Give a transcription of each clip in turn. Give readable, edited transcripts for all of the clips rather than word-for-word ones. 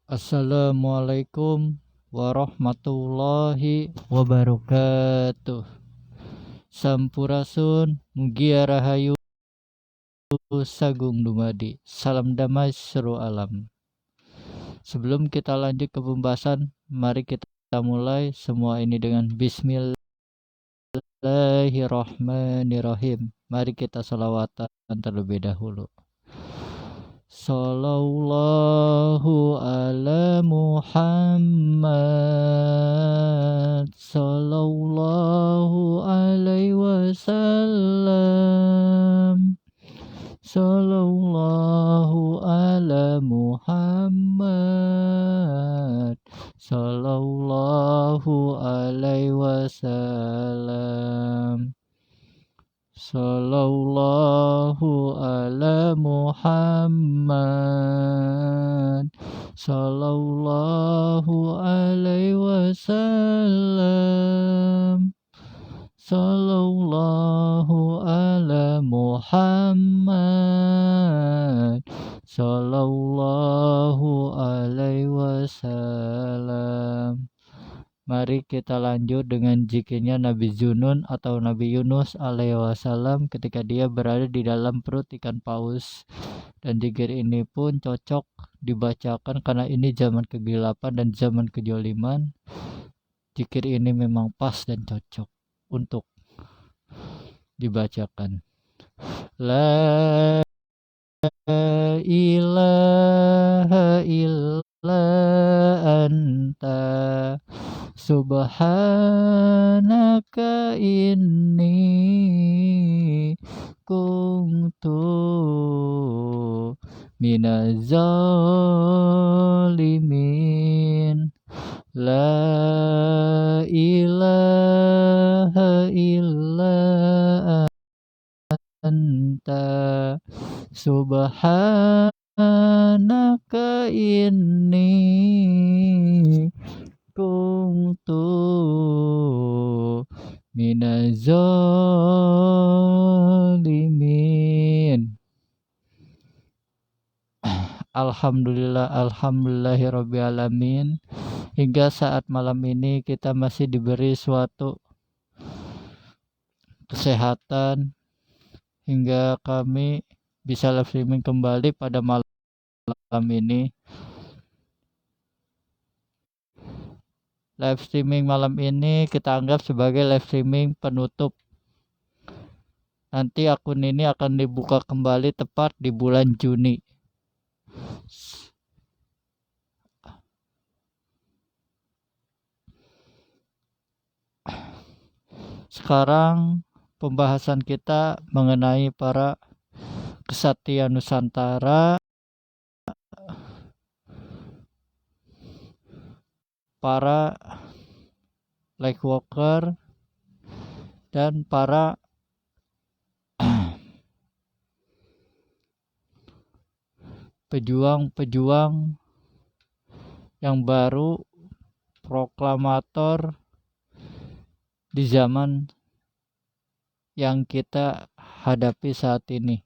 Assalamualaikum warahmatullahi wabarakatuh. Sampurasun mugia rahayu sagung dumadi. Salam damai seru alam. Sebelum kita lanjut ke pembahasan, mari kita mulai semua ini dengan Bismillahirrahmanirrahim. Mari kita sholawatan terlebih dahulu. Sallallahu ala Muhammad, sallallahu alaihi wasallam, sallallahu ala Muhammad, sallallahu alaihi wasallam. Sallallahu ala Muhammad, sallallahu alaihi wasallam, sallallahu ala Muhammad, sallallahu alaihi wasallam. Mari kita lanjut dengan zikirnya Nabi Zunun atau Nabi Yunus alaihi wasallam ketika dia berada di dalam perut ikan paus. Dan zikir ini pun cocok dibacakan karena ini zaman kegelapan dan zaman kejoliman. Zikir ini memang pas dan cocok untuk dibacakan. La ilaha illa anta subhanaka inni kuntu minaz zalimin. La ilaha illa anta subhanaka inni kuntu minaz zalimin. Alhamdulillah, alhamdulillahirabbil alamin. Hingga saat malam ini kita masih diberi suatu kesehatan hingga kami bisa live streaming kembali pada malam ini. Live streaming malam ini kita anggap sebagai live streaming penutup. Nanti akun ini akan dibuka kembali tepat di bulan Juni. Sekarang pembahasan kita mengenai para kesatria Nusantara, para lightworker, dan para pejuang-pejuang yang baru, proklamator di zaman yang kita hadapi saat ini.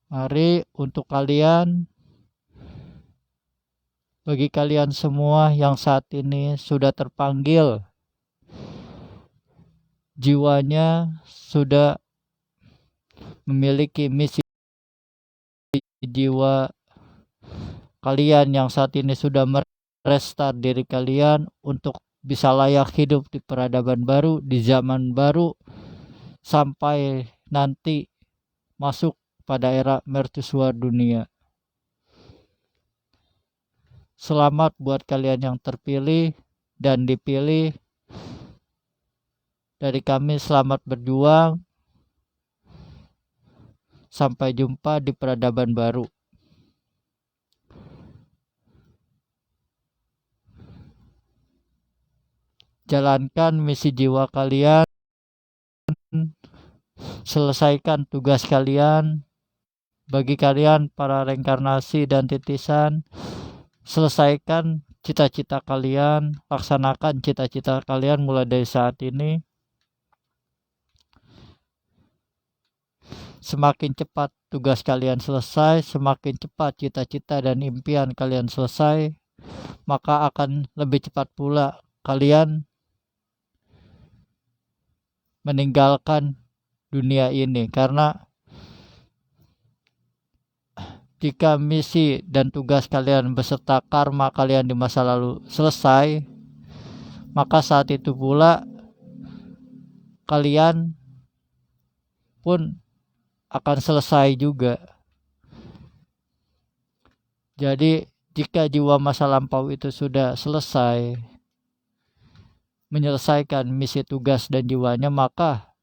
Mari untuk kalian, bagi kalian semua yang saat ini sudah terpanggil, jiwanya sudah memiliki misi jiwa kalian yang saat ini sudah merestart diri kalian untuk bisa layak hidup di peradaban baru, di zaman baru, sampai nanti masuk pada era mercusuar dunia. Selamat buat kalian yang terpilih dan dipilih. Dari kami selamat berjuang. Sampai jumpa di peradaban baru. Jalankan misi jiwa kalian, selesaikan tugas kalian. Bagi kalian para reinkarnasi dan titisan, selesaikan cita-cita kalian, laksanakan cita-cita kalian mulai dari saat ini. Semakin cepat tugas kalian selesai, semakin cepat cita-cita dan impian kalian selesai, maka akan lebih cepat pula kalian meninggalkan dunia ini. Karena jika misi dan tugas kalian beserta karma kalian di masa lalu selesai, maka saat itu pula kalian pun akan selesai juga. Jadi jika jiwa masa lampau itu sudah selesai menyelesaikan misi tugas dan jiwanya, maka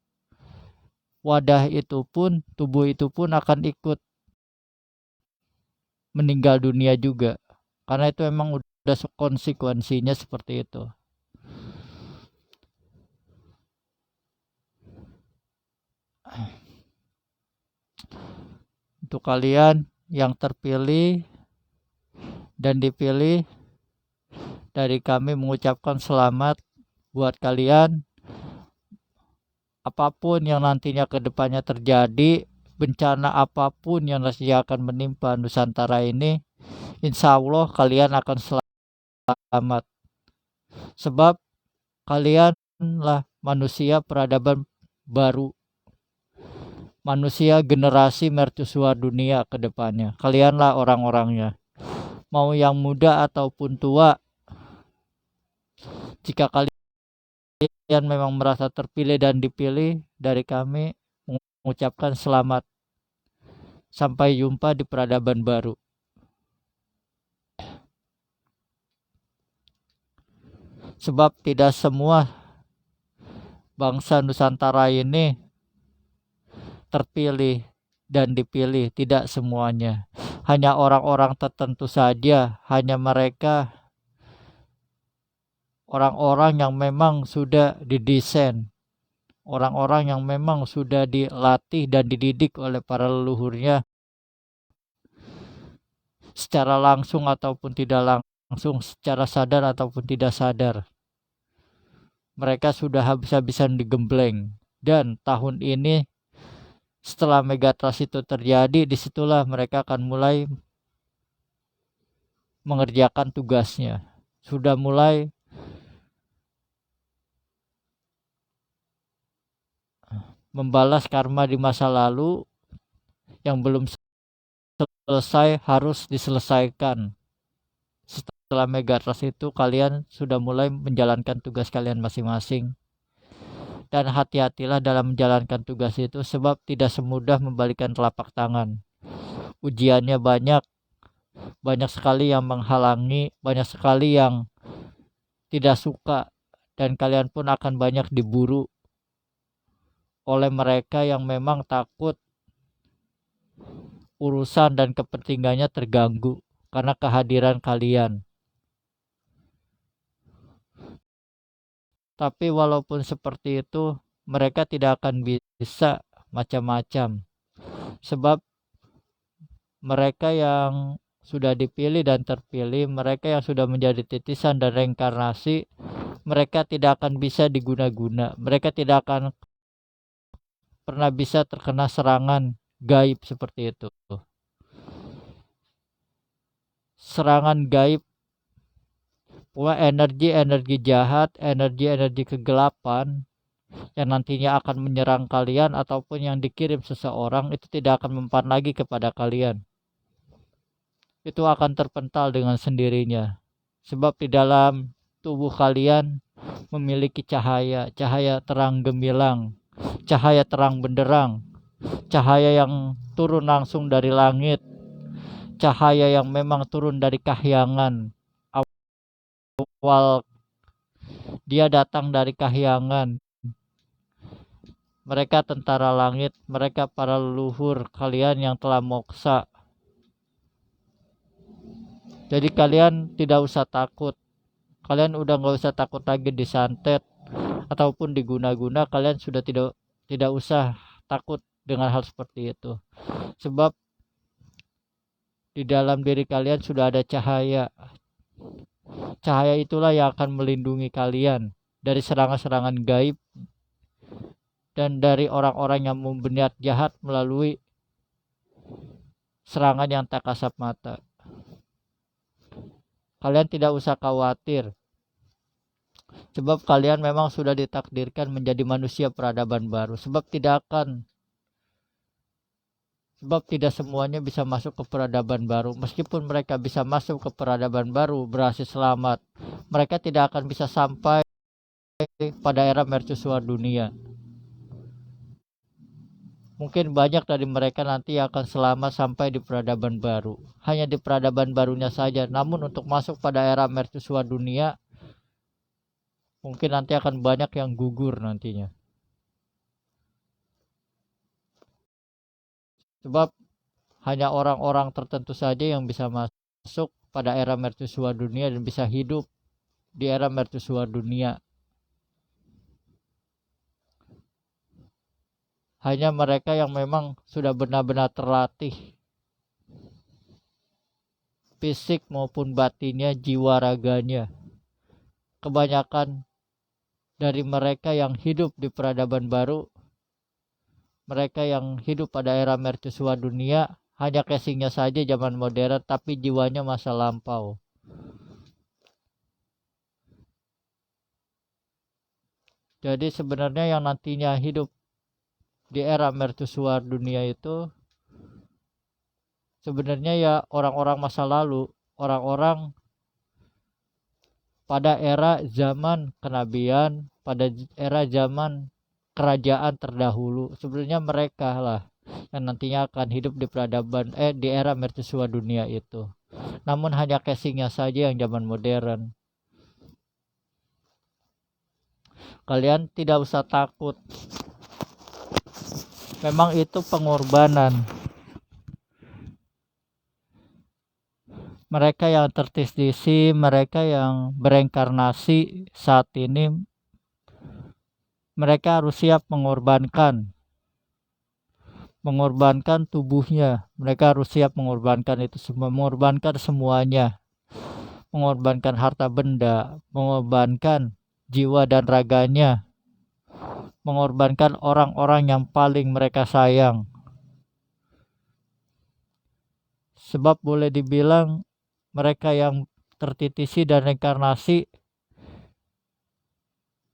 wadah itu pun, tubuh itu pun akan ikut meninggal dunia juga. Karena itu emang udah konsekuensinya seperti itu. Untuk kalian yang terpilih dan dipilih, dari kami mengucapkan selamat buat kalian. Apapun yang nantinya ke depannya terjadi, bencana apapun yang nantinya akan menimpa Nusantara ini, insya Allah kalian akan selamat. Sebab kalianlah manusia peradaban baru, manusia generasi mercusuar dunia ke depannya. Kalianlah orang-orangnya. Mau yang muda ataupun tua, jika kalian memang merasa terpilih dan dipilih, dari kami mengucapkan selamat. Sampai jumpa di peradaban baru. Sebab tidak semua bangsa Nusantara ini terpilih dan dipilih, tidak semuanya. Hanya orang-orang tertentu saja, hanya mereka orang-orang yang memang sudah didesain, orang-orang yang memang sudah dilatih dan dididik oleh para leluhurnya secara langsung ataupun tidak langsung, secara sadar ataupun tidak sadar. Mereka sudah habis-habisan digembleng. Dan tahun ini setelah Megatrust itu terjadi, disitulah mereka akan mulai mengerjakan tugasnya. Sudah mulai membalas karma di masa lalu yang belum selesai, harus diselesaikan. Setelah Megatrust itu kalian sudah mulai menjalankan tugas kalian masing-masing. Dan hati-hatilah dalam menjalankan tugas itu, sebab tidak semudah membalikan telapak tangan. Ujiannya banyak sekali yang menghalangi, banyak sekali yang tidak suka, dan kalian pun akan banyak diburu oleh mereka yang memang takut urusan dan kepentingannya terganggu karena kehadiran kalian. Tapi walaupun seperti itu, mereka tidak akan bisa macam-macam. Sebab mereka yang sudah dipilih dan terpilih, mereka yang sudah menjadi titisan dan reinkarnasi, mereka tidak akan bisa diguna-guna. Mereka tidak akan pernah bisa terkena serangan gaib seperti itu. Serangan gaib, energi-energi jahat, energi-energi kegelapan yang nantinya akan menyerang kalian ataupun yang dikirim seseorang, itu tidak akan mempan lagi kepada kalian. Itu akan terpental dengan sendirinya. Sebab di dalam tubuh kalian memiliki cahaya terang gemilang, cahaya terang benderang, cahaya yang turun langsung dari langit, cahaya yang memang turun dari kahyangan. Awal dia datang dari kahyangan. Mereka tentara langit, mereka para leluhur kalian yang telah moksa. Jadi kalian tidak usah takut. Kalian udah gak usah takut lagi disantet ataupun diguna-guna. Kalian sudah tidak usah takut dengan hal seperti itu. Sebab Di dalam diri kalian sudah ada cahaya. Cahaya itulah yang akan melindungi kalian dari serangan-serangan gaib dan dari orang-orang yang berniat jahat melalui serangan yang tak kasat mata. Kalian tidak usah khawatir, sebab kalian memang sudah ditakdirkan menjadi manusia peradaban baru. Sebab tidak semuanya bisa masuk ke peradaban baru. Meskipun mereka bisa masuk ke peradaban baru, berhasil selamat, mereka tidak akan bisa sampai pada era mercusuar dunia. Mungkin banyak dari mereka nanti akan selamat sampai di peradaban baru. Hanya di peradaban barunya saja. Namun untuk masuk pada era mercusuar dunia, mungkin nanti akan banyak yang gugur nantinya. Sebab hanya orang-orang tertentu saja yang bisa masuk pada era mercusuar dunia dan bisa hidup di era mercusuar dunia. Hanya mereka yang memang sudah benar-benar terlatih fisik maupun batinnya, jiwa raganya. Kebanyakan dari mereka yang hidup di peradaban baru, mereka yang hidup pada era mercusuar dunia, hanya casingnya saja zaman modern, tapi jiwanya masa lampau. Jadi sebenarnya yang nantinya hidup di era mercusuar dunia itu sebenarnya ya orang-orang masa lalu, orang-orang pada era zaman kenabian, pada era zaman kerajaan terdahulu. Sebenarnya mereka lah yang nantinya akan hidup di peradaban di era mercusuar dunia itu. Namun hanya casingnya saja yang zaman modern. Kalian tidak usah takut. Memang itu pengorbanan. Mereka yang tertisdisi, mereka yang bereinkarnasi saat ini, mereka harus siap mengorbankan tubuhnya. Mereka harus siap mengorbankan itu semua, mengorbankan semuanya, mengorbankan harta benda, mengorbankan jiwa dan raganya, mengorbankan orang-orang yang paling mereka sayang. Sebab boleh dibilang mereka yang tertitisi dan reinkarnasi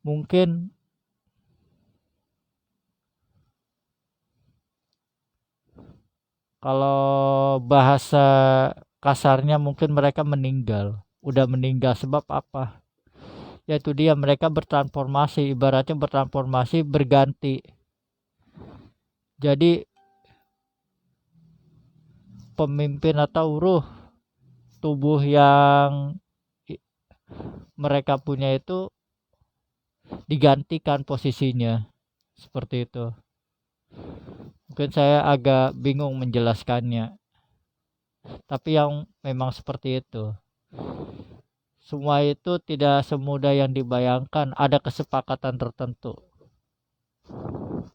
mungkin kalau bahasa kasarnya mungkin mereka udah meninggal. Sebab apa? Yaitu dia, mereka bertransformasi, ibaratnya bertransformasi, berganti. Jadi pemimpin atau ruh tubuh yang mereka punya itu digantikan posisinya, seperti itu. Mungkin saya agak bingung menjelaskannya, tapi yang memang seperti itu. Semua itu tidak semudah yang dibayangkan, ada kesepakatan tertentu.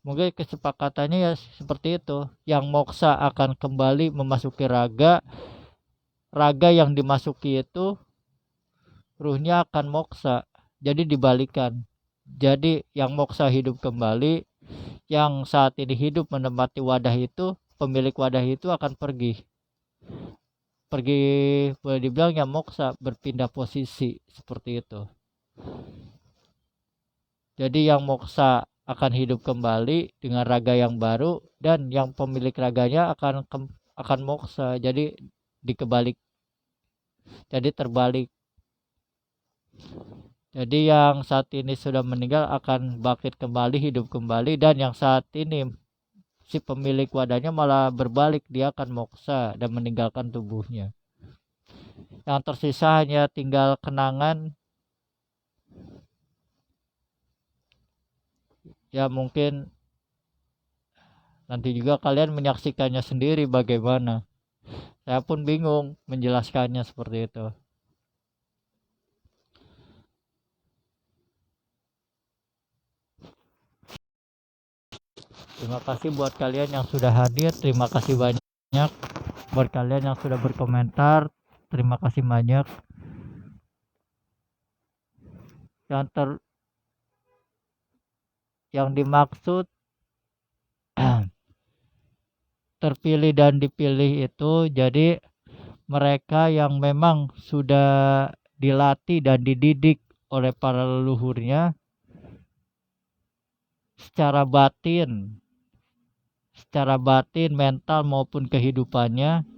Mungkin kesepakatannya ya seperti itu, yang moksa akan kembali memasuki raga yang dimasuki itu ruhnya akan moksa, jadi dibalikan. Jadi yang moksa hidup kembali, yang saat ini hidup menempati wadah itu, pemilik wadah itu akan pergi, boleh dibilang yang moksa, berpindah posisi, seperti itu. Jadi yang moksa akan hidup kembali dengan raga yang baru, dan yang pemilik raganya akan moksa, jadi terbalik. Jadi yang saat ini sudah meninggal akan bangkit kembali, hidup kembali, dan yang saat ini si pemilik wadahnya malah berbalik, dia akan moksa dan meninggalkan tubuhnya. Yang tersisa hanya tinggal kenangan. Ya mungkin nanti juga kalian menyaksikannya sendiri bagaimana. Saya pun bingung menjelaskannya seperti itu. Terima kasih buat kalian yang sudah hadir. Terima kasih banyak. Buat kalian yang sudah berkomentar, terima kasih banyak. Yang dimaksud terpilih dan dipilih itu jadi mereka yang memang sudah dilatih dan dididik oleh para leluhurnya secara batin, mental maupun kehidupannya.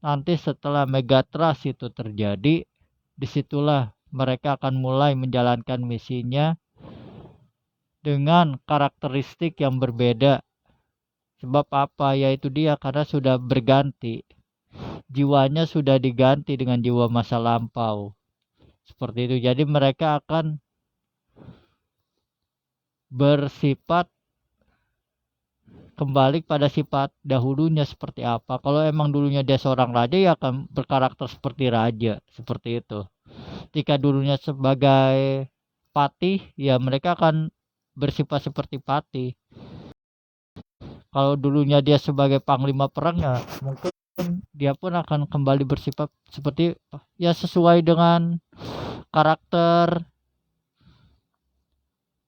Nanti setelah Megatras itu terjadi, disitulah mereka akan mulai menjalankan misinya dengan karakteristik yang berbeda. Sebab apa? Yaitu dia karena sudah berganti. Jiwanya sudah diganti dengan jiwa masa lampau. Seperti itu. Jadi mereka akan bersifat kembali pada sifat dahulunya seperti apa. Kalau emang dulunya dia seorang raja, ya akan berkarakter seperti raja. Seperti itu. Jika dulunya sebagai patih, ya mereka akan bersifat seperti patih. Kalau dulunya dia sebagai panglima perang, ya mungkin dia pun akan kembali bersifat seperti ya sesuai dengan karakter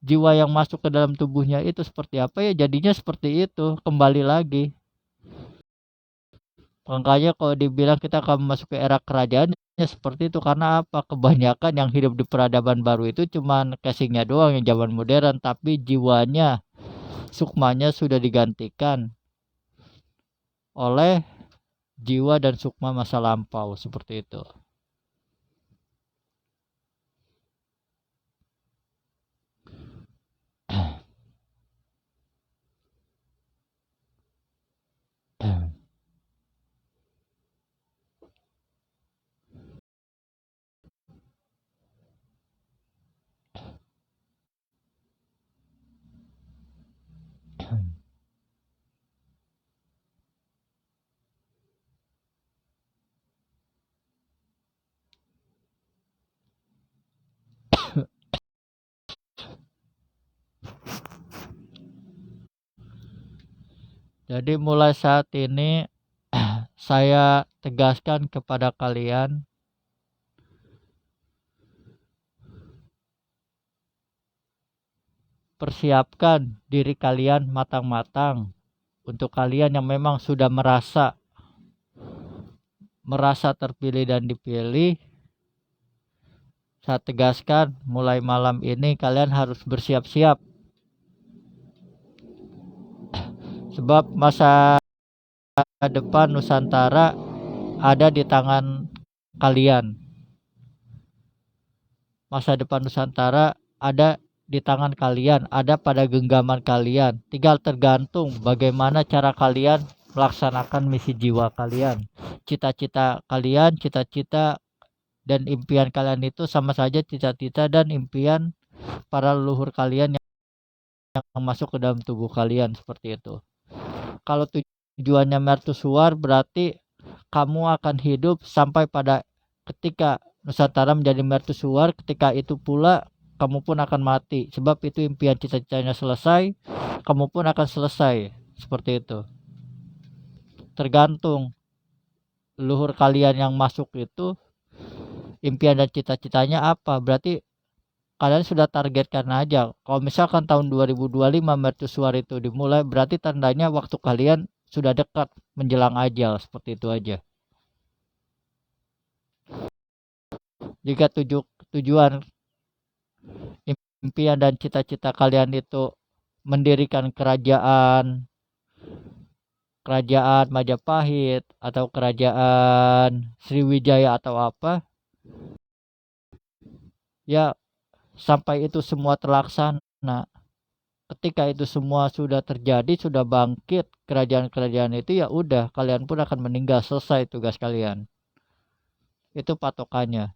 jiwa yang masuk ke dalam tubuhnya itu seperti apa, ya jadinya seperti itu kembali lagi. Makanya kalau dibilang kita akan masuk ke era kerajaan, ya seperti itu. Karena apa? Kebanyakan yang hidup di peradaban baru itu cuman casingnya doang yang zaman modern, tapi jiwanya, sukmanya sudah digantikan oleh jiwa dan sukma masa lampau seperti itu. Jadi mulai saat ini saya tegaskan kepada kalian, persiapkan diri kalian matang-matang. Untuk kalian yang memang sudah merasa terpilih dan dipilih, saya tegaskan mulai malam ini kalian harus bersiap-siap. Sebab masa depan Nusantara ada di tangan kalian. Masa depan Nusantara ada di tangan kalian, ada pada genggaman kalian. Tinggal tergantung bagaimana cara kalian melaksanakan misi jiwa kalian. Cita-cita kalian, cita-cita dan impian kalian itu sama saja cita-cita dan impian para leluhur kalian yang masuk ke dalam tubuh kalian seperti itu. Kalau tujuannya mercusuar, berarti kamu akan hidup sampai pada ketika Nusantara menjadi mercusuar. Ketika itu pula kamu pun akan mati. Sebab itu impian cita-citanya selesai, kamu pun akan selesai. Seperti itu. Tergantung leluhur kalian yang masuk itu impian dan cita-citanya apa. Berarti kalian sudah targetkan aja. Kalau misalkan tahun 2025 mercusuar itu dimulai, berarti tandanya waktu kalian sudah dekat menjelang ajal. Seperti itu aja. Jika tujuan impian dan cita-cita kalian itu mendirikan kerajaan Majapahit atau kerajaan Sriwijaya atau apa, ya sampai itu semua terlaksana, ketika itu semua sudah terjadi, sudah bangkit kerajaan-kerajaan itu, ya udah kalian pun akan meninggal, selesai tugas kalian. Itu patokannya.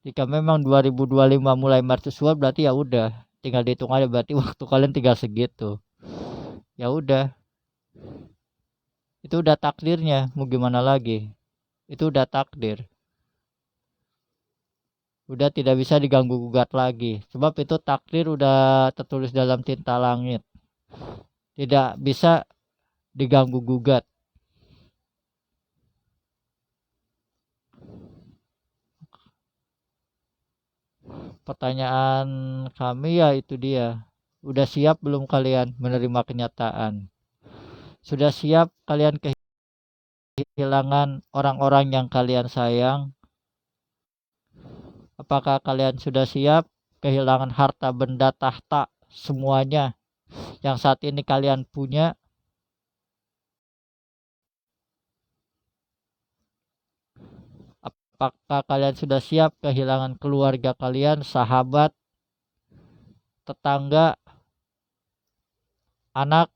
Jika memang 2025 mulai mercusuar, berarti ya udah tinggal dihitung aja, berarti waktu kalian tinggal segitu. Ya udah. Itu udah takdirnya, mau gimana lagi? Itu udah takdir. Udah tidak bisa diganggu gugat lagi. Sebab itu takdir udah tertulis dalam tinta langit. Tidak bisa diganggu gugat. Pertanyaan kami ya itu dia. Udah siap belum kalian menerima kenyataan? Sudah siap kalian kehilangan orang-orang yang kalian sayang? Apakah kalian sudah siap kehilangan harta benda tahta semuanya yang saat ini kalian punya? Apakah kalian sudah siap kehilangan keluarga kalian, sahabat, tetangga, anak,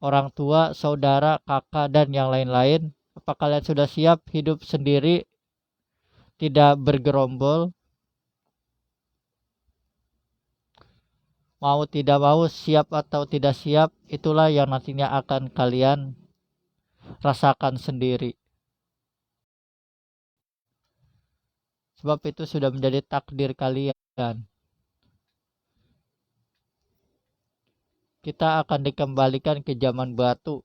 orang tua, saudara, kakak, dan yang lain-lain? Apa kalian sudah siap hidup sendiri, tidak bergerombol? Mau tidak mau, siap atau tidak siap, itulah yang nantinya akan kalian rasakan sendiri. Sebab itu sudah menjadi takdir kalian. Kita akan dikembalikan ke zaman batu,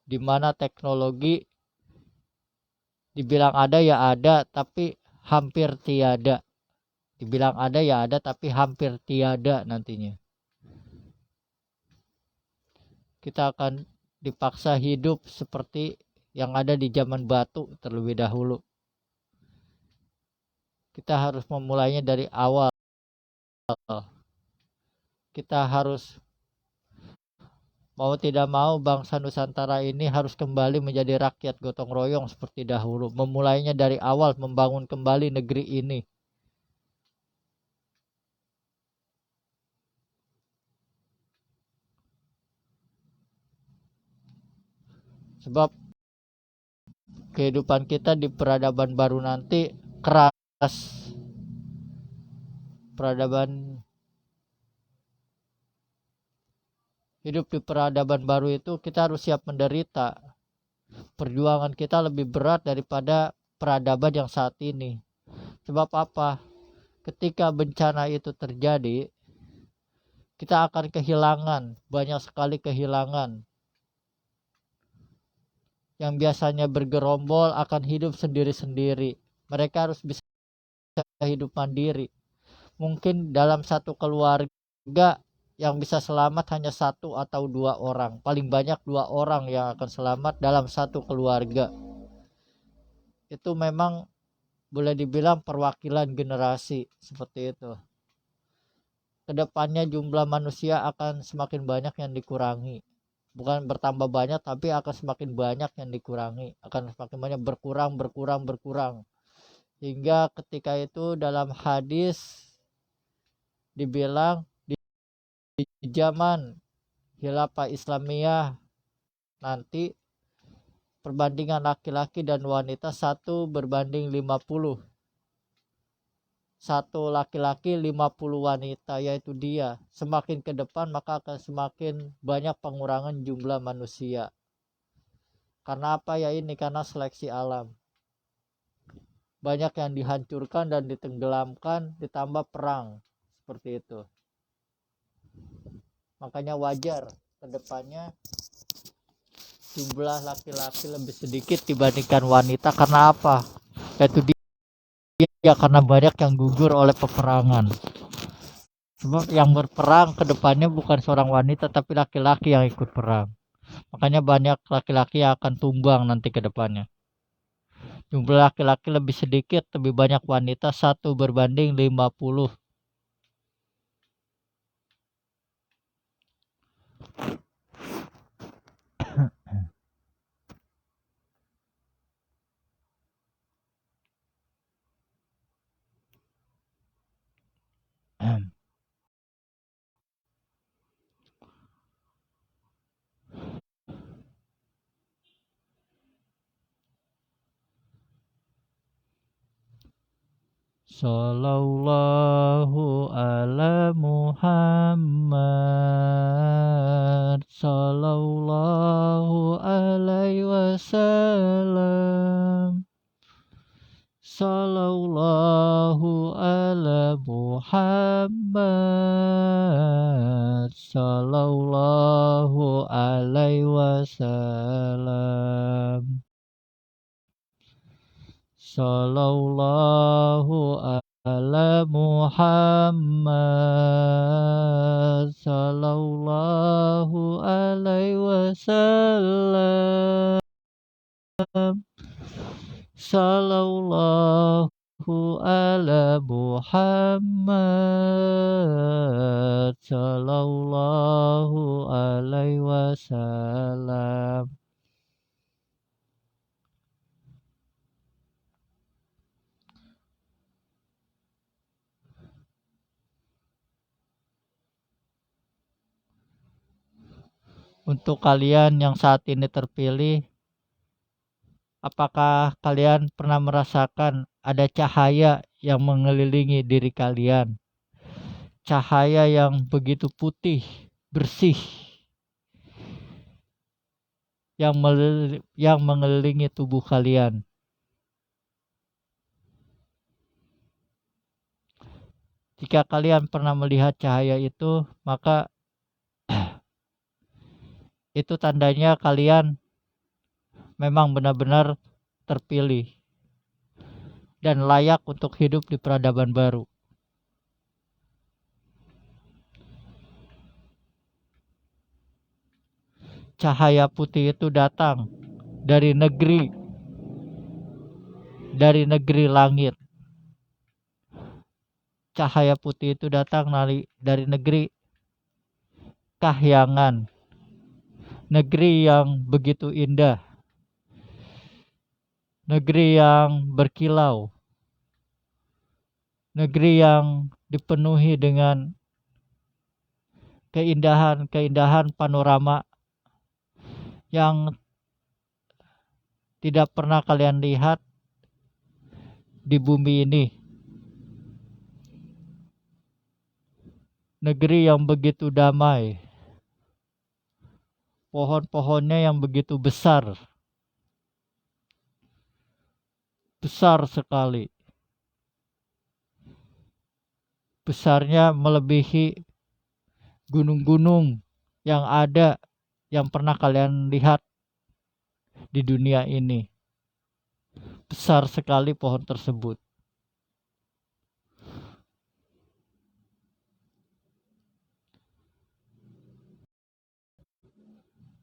di mana teknologi dibilang ada ya ada, tapi hampir tiada. Dibilang ada ya ada, tapi hampir tiada nantinya. Kita akan dipaksa hidup seperti yang ada di zaman batu terlebih dahulu. Kita harus memulainya dari awal. Kita harus mau tidak mau bangsa Nusantara ini harus kembali menjadi rakyat gotong royong seperti dahulu. Memulainya dari awal, membangun kembali negeri ini. Sebab kehidupan kita di peradaban baru nanti keras. Hidup di peradaban baru itu kita harus siap menderita. Perjuangan kita lebih berat daripada peradaban yang saat ini. Sebab apa? Ketika bencana itu terjadi, kita akan kehilangan, banyak sekali kehilangan. Yang biasanya bergerombol akan hidup sendiri-sendiri. Mereka harus bisa hidup mandiri. Mungkin dalam satu keluarga yang bisa selamat hanya 1 atau 2 orang. Paling banyak 2 orang yang akan selamat dalam satu keluarga. Itu memang boleh dibilang perwakilan generasi seperti itu. Kedepannya jumlah manusia akan semakin banyak yang dikurangi. Bukan bertambah banyak, tapi akan semakin banyak yang dikurangi. Akan semakin banyak berkurang. Hingga ketika itu dalam hadis dibilang di zaman khilafah Islamiyah nanti perbandingan laki-laki dan wanita 1:50. 1 laki-laki 50 wanita, yaitu dia. Semakin ke depan maka akan semakin banyak pengurangan jumlah manusia. Karena apa ya ini? Karena seleksi alam. Banyak yang dihancurkan dan ditenggelamkan, ditambah perang. Seperti itu. Makanya wajar ke depannya jumlah laki-laki lebih sedikit dibandingkan wanita. Karena apa? Yaitu dia karena banyak yang gugur oleh peperangan. Sebab yang berperang ke depannya bukan seorang wanita tapi laki-laki yang ikut perang. Makanya banyak laki-laki yang akan tumbang nanti ke depannya. Jumlah laki-laki lebih sedikit, lebih banyak wanita 1:50. Sallallahu ala Muhammad sallallahu alaihi wasallam. Sallallahu ala Muhammad sallallahu alaihi wasallam. Sallallahu ala Muhammad sallallahu alaihi wasallam. Sallallahu ala Muhammad sallallahu alaihi wasallam. Untuk kalian yang saat ini terpilih, apakah kalian pernah merasakan ada cahaya yang mengelilingi diri kalian? Cahaya yang begitu putih, bersih, yang mengelilingi tubuh kalian. Jika kalian pernah melihat cahaya itu, maka itu tandanya kalian memang benar-benar terpilih dan layak untuk hidup di peradaban baru. Cahaya putih itu datang dari negeri langit. Cahaya putih itu datang dari negeri kahyangan, negeri yang begitu indah, negeri yang berkilau, negeri yang dipenuhi dengan keindahan panorama yang tidak pernah kalian lihat di bumi ini. Negeri yang begitu damai, pohon-pohonnya yang begitu besar sekali. Besarnya melebihi gunung-gunung yang ada, yang pernah kalian lihat di dunia ini. Besar sekali pohon tersebut.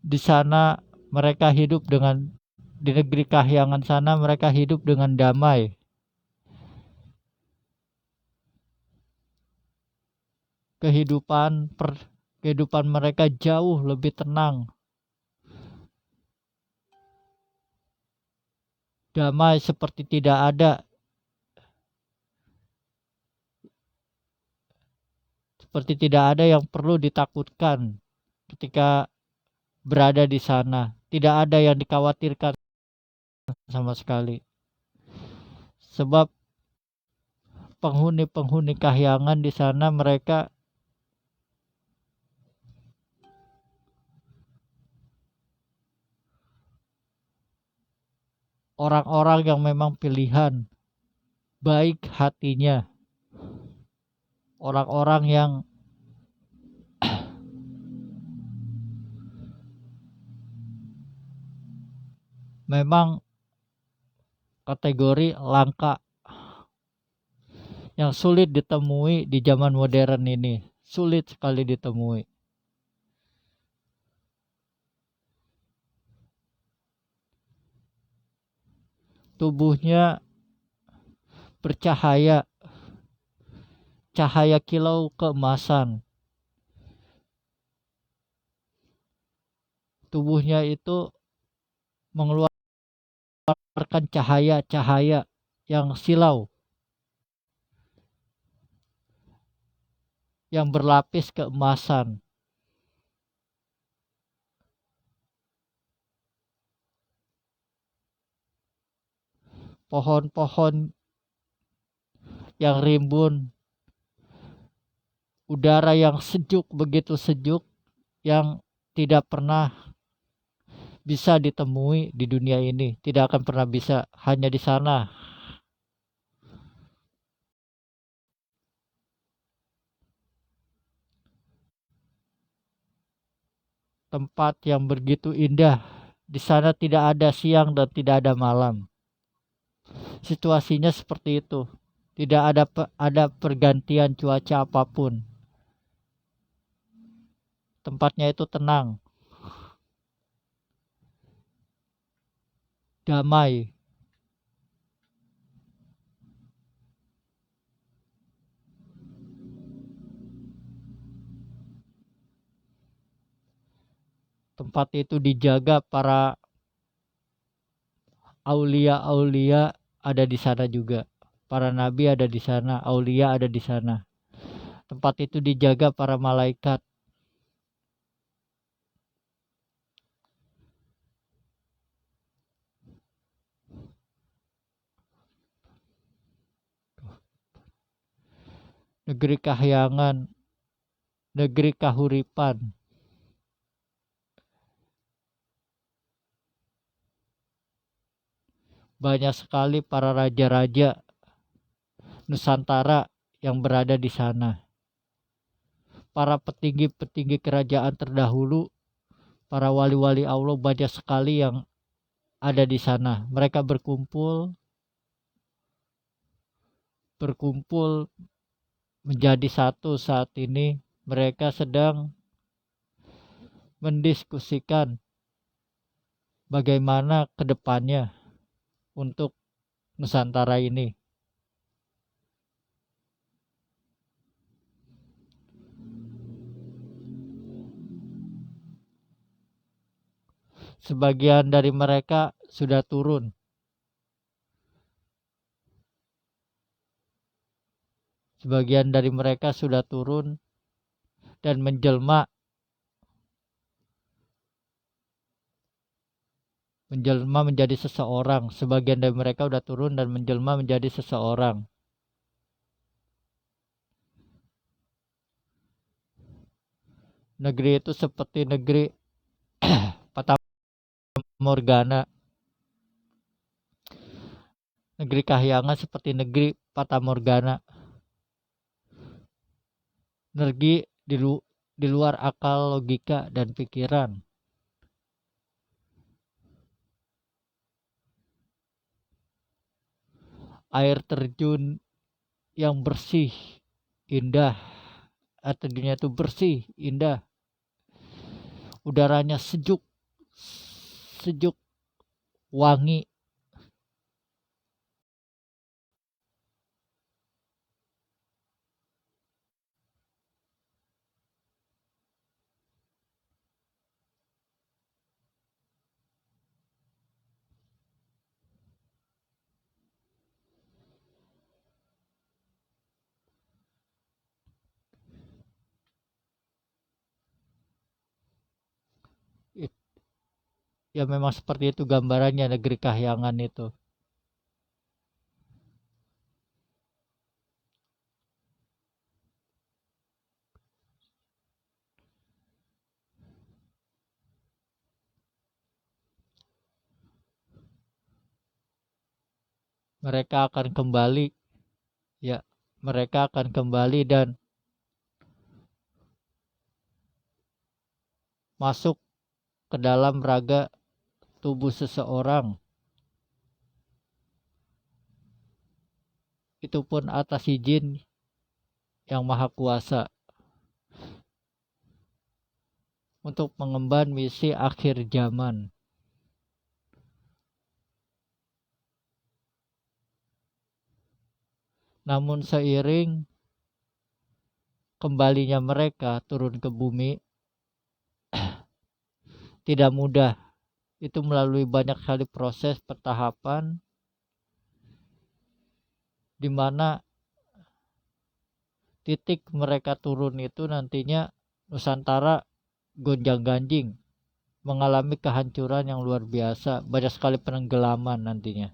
Di sana mereka hidup di negeri kahyangan sana mereka hidup dengan damai. Kehidupan mereka jauh lebih tenang. Damai seperti tidak ada. Seperti tidak ada yang perlu ditakutkan ketika berada di sana. Tidak ada yang dikhawatirkan sama sekali. Sebab penghuni kahyangan di sana mereka orang-orang yang memang pilihan, baik hatinya, orang-orang yang memang kategori langka, yang sulit ditemui di zaman modern ini, sulit sekali ditemui. Tubuhnya bercahaya, cahaya kilau keemasan. Tubuhnya itu mengeluarkan cahaya-cahaya yang silau, yang berlapis keemasan. Pohon-pohon yang rimbun, udara yang sejuk, begitu sejuk, yang tidak pernah bisa ditemui di dunia ini, tidak akan pernah bisa, hanya di sana. Tempat yang begitu indah, di sana tidak ada siang dan tidak ada malam. Situasinya seperti itu. Tidak ada pergantian cuaca apapun. Tempatnya itu tenang, damai. Tempat itu dijaga para aulia-aulia, ada di sana juga. Para nabi ada di sana, aulia ada di sana. Tempat itu dijaga para malaikat. Negeri kahyangan, negeri kahuripan. Banyak sekali para raja-raja Nusantara yang berada di sana. Para petinggi-petinggi kerajaan terdahulu, para wali-wali Allah banyak sekali yang ada di sana. Mereka berkumpul menjadi satu saat ini. Mereka sedang mendiskusikan bagaimana ke depannya untuk Nusantara ini. Sebagian dari mereka sudah turun. Sebagian dari mereka sudah turun dan menjelma menjadi seseorang. Sebagian dari mereka sudah turun dan menjelma menjadi seseorang. Negeri itu seperti negeri Fata Morgana. Negeri kahyangan seperti negeri Fata Morgana. Negeri di luar akal, logika, dan pikiran. Air terjun yang bersih, indah. Air terjunnya itu bersih, indah. Udaranya sejuk, wangi. Ya memang seperti itu gambarannya negeri kahyangan itu. Mereka akan kembali, ya, mereka akan kembali dan masuk ke dalam raga tubuh seseorang. Itu pun atas izin yang maha kuasa untuk mengemban misi akhir zaman. Namun seiring kembalinya mereka turun ke bumi, tidak mudah. Itu melalui banyak kali proses pertahapan, di mana titik mereka turun itu nantinya Nusantara gonjang-ganjing, mengalami kehancuran yang luar biasa, banyak sekali penenggelaman nantinya.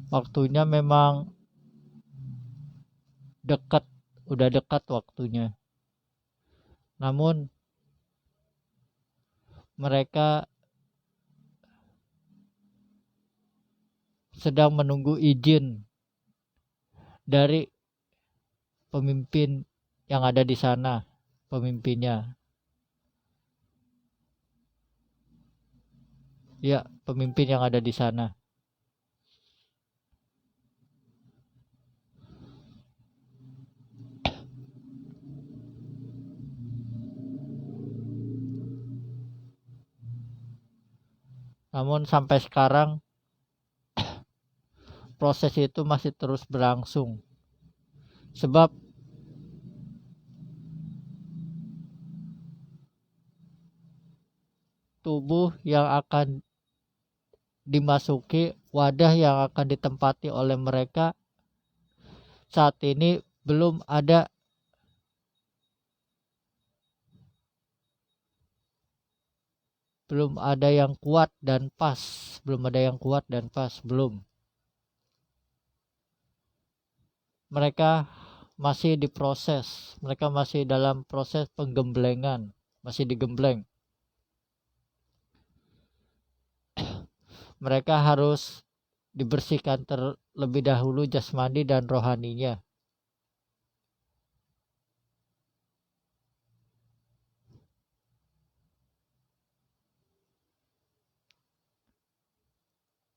Waktunya memang dekat, udah dekat waktunya. Namun mereka sedang menunggu izin dari pemimpin yang ada di sana. pemimpinnya. Ya, pemimpin yang ada di sana. Namun sampai sekarang proses itu masih terus berlangsung. Sebab tubuh yang akan dimasuki, wadah yang akan ditempati oleh mereka saat ini belum ada yang kuat dan pas, belum. Mereka masih diproses, mereka masih dalam proses penggemblengan, masih digembleng. Mereka harus dibersihkan terlebih dahulu jasmani dan rohaninya.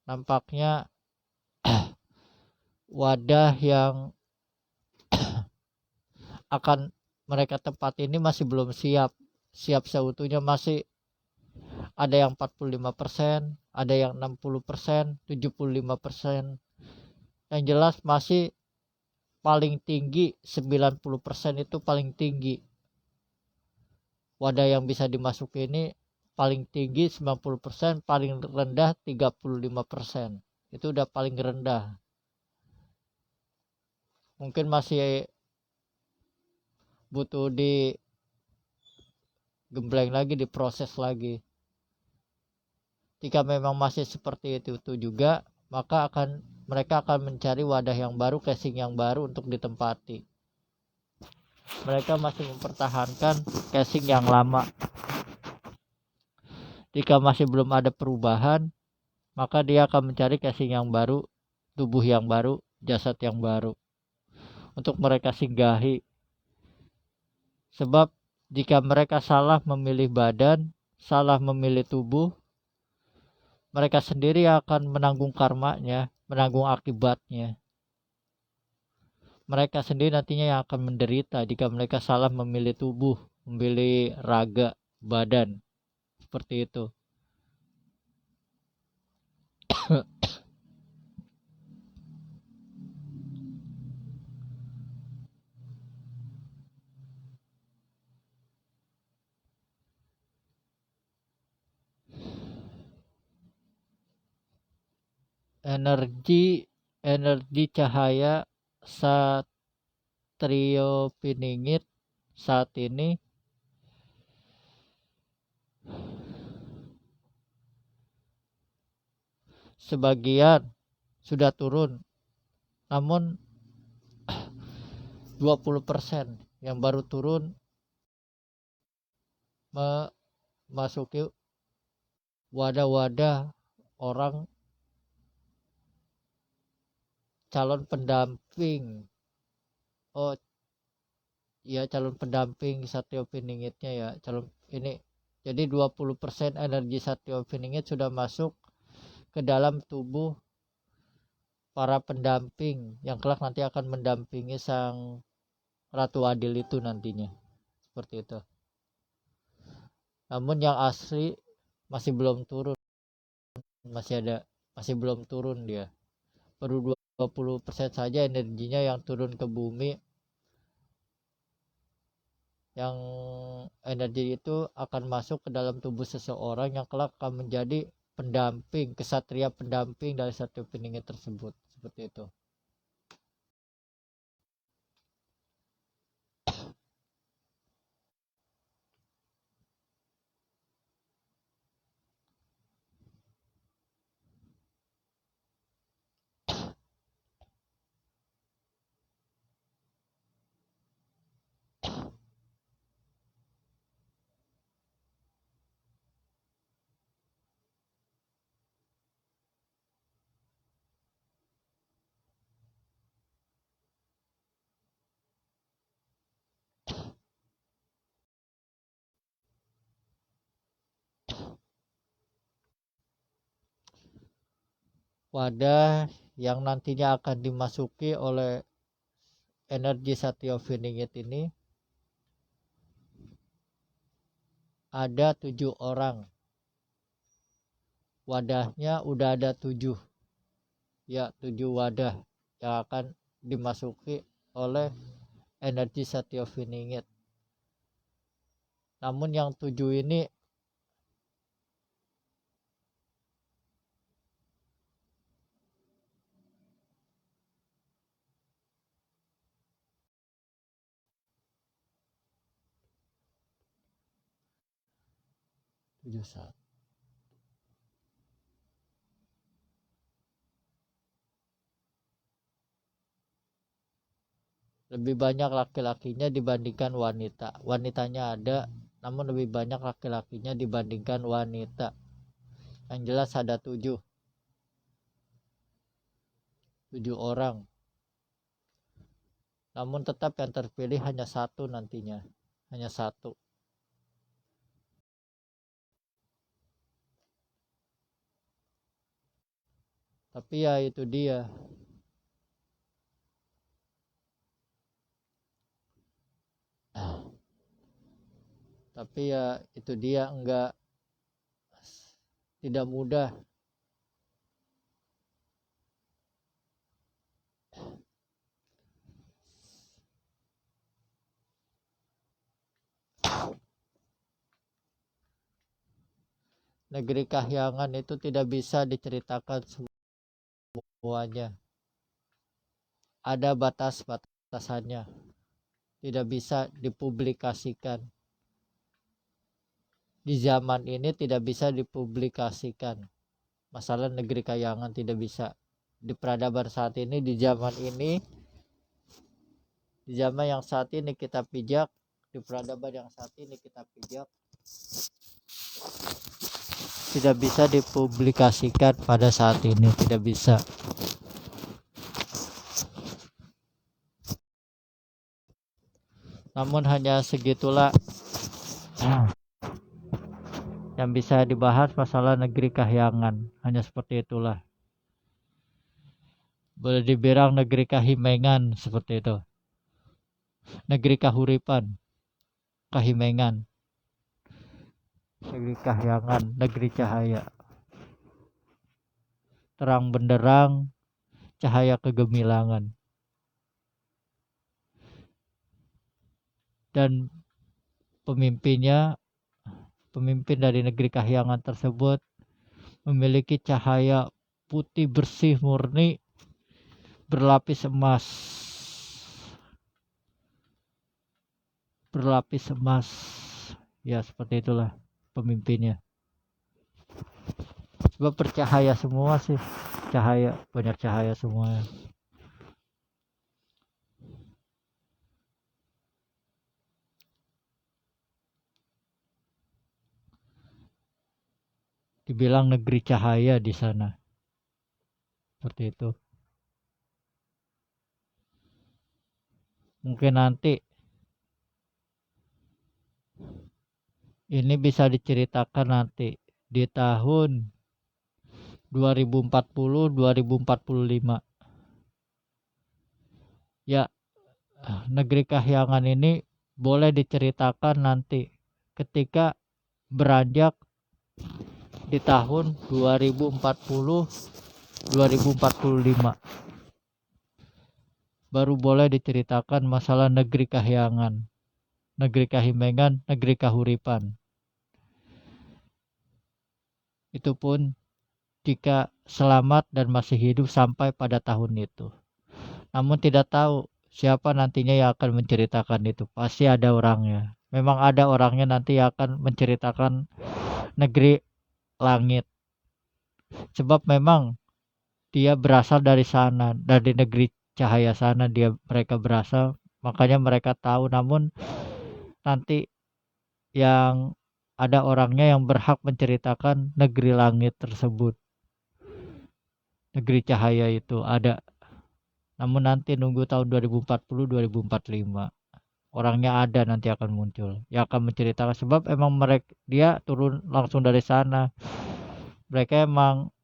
Nampaknya wadah yang akan mereka tempati ini masih belum siap seutuhnya. Masih ada yang 45%, ada yang 60%, 75%. Yang jelas masih paling tinggi 90% itu paling tinggi. Wadah yang bisa dimasuki ini paling tinggi 90%, paling rendah 35%. Itu udah paling rendah. Mungkin masih butuh digembleng lagi, diproses lagi. Jika memang masih seperti itu juga, maka mereka akan mencari wadah yang baru, casing yang baru untuk ditempati. Mereka masih mempertahankan casing yang lama. Jika masih belum ada perubahan, maka dia akan mencari casing yang baru, tubuh yang baru, jasad yang baru untuk mereka singgahi. Sebab jika mereka salah memilih badan, salah memilih tubuh, mereka sendiri akan menanggung karmanya, menanggung akibatnya. Mereka sendiri nantinya yang akan menderita jika mereka salah memilih tubuh, memilih raga, badan, seperti itu. Energi cahaya Satrio Piningit saat ini sebagian sudah turun, namun 20% yang baru turun memasuki wadah-wadah orang calon pendamping. Oh ya, calon pendamping Satrio Piningitnya ya, calon ini. Jadi 20% energi Satrio Piningit sudah masuk ke dalam tubuh para pendamping yang kelak nanti akan mendampingi sang Ratu Adil itu nantinya. Seperti itu. Namun yang asli masih belum turun. Masih belum turun dia. Baru 20% saja energinya yang turun ke bumi. Yang energi itu akan masuk ke dalam tubuh seseorang yang kelak akan menjadi pendamping, kesatria pendamping dari satu peningit tersebut. Seperti itu. wadah yang nantinya akan dimasuki oleh energi Satya Viningit ini ada 7 orang. Wadahnya udah ada 7, ya 7 wadah yang akan dimasuki oleh energi Satya Viningit. Namun yang 7 ini lebih banyak laki-lakinya dibandingkan wanita. Wanitanya ada, namun lebih banyak laki-lakinya dibandingkan wanita. Yang jelas ada 7 orang. Namun tetap yang terpilih hanya 1 nantinya. Hanya 1. Tapi ya itu dia. Tapi ya itu dia, tidak mudah. Negeri Kahyangan itu tidak bisa diceritakan semuanya. Ada batas-batasannya. Tidak bisa dipublikasikan. Di zaman ini tidak bisa dipublikasikan. Masalah Negeri Kahyangan tidak bisa. Di peradaban saat ini, di zaman yang saat ini kita pijak, di peradaban yang saat ini kita pijak, tidak bisa dipublikasikan pada saat ini, tidak bisa. Namun hanya segitulah yang bisa dibahas masalah Negeri Kahyangan. Hanya seperti itulah. Boleh dibilang Negeri Kahimengan seperti itu. Negeri Kahuripan, Kahimengan. Negeri Kahyangan, negeri cahaya. Terang benderang, cahaya kegemilangan. Dan pemimpin dari negeri Kahyangan tersebut memiliki cahaya putih bersih murni berlapis emas. Ya seperti itulah pemimpinnya. Sebab bercahaya semua sih. Banyak cahaya semuanya. Dibilang negeri cahaya di sana. Seperti itu. Mungkin nanti ini bisa diceritakan nanti di tahun 2040-2045. Ya, negeri Kahyangan ini boleh diceritakan nanti ketika beranjak di tahun 2040-2045. Baru boleh diceritakan masalah negeri Kahyangan, negeri Kahimengan, negeri Kahuripan. Itu pun jika selamat dan masih hidup sampai pada tahun itu. Namun tidak tahu siapa nantinya yang akan menceritakan itu. Pasti ada orangnya. Memang ada orangnya nanti yang akan menceritakan negeri langit. Sebab memang dia berasal dari sana, dari negeri cahaya sana mereka berasal. Makanya mereka tahu, namun nanti yang ada orangnya yang berhak menceritakan negeri langit tersebut. Negeri cahaya itu ada. Namun nanti nunggu tahun 2040-2045. Orangnya ada nanti akan muncul. Yang akan menceritakan, sebab emang dia turun langsung dari sana. Mereka emang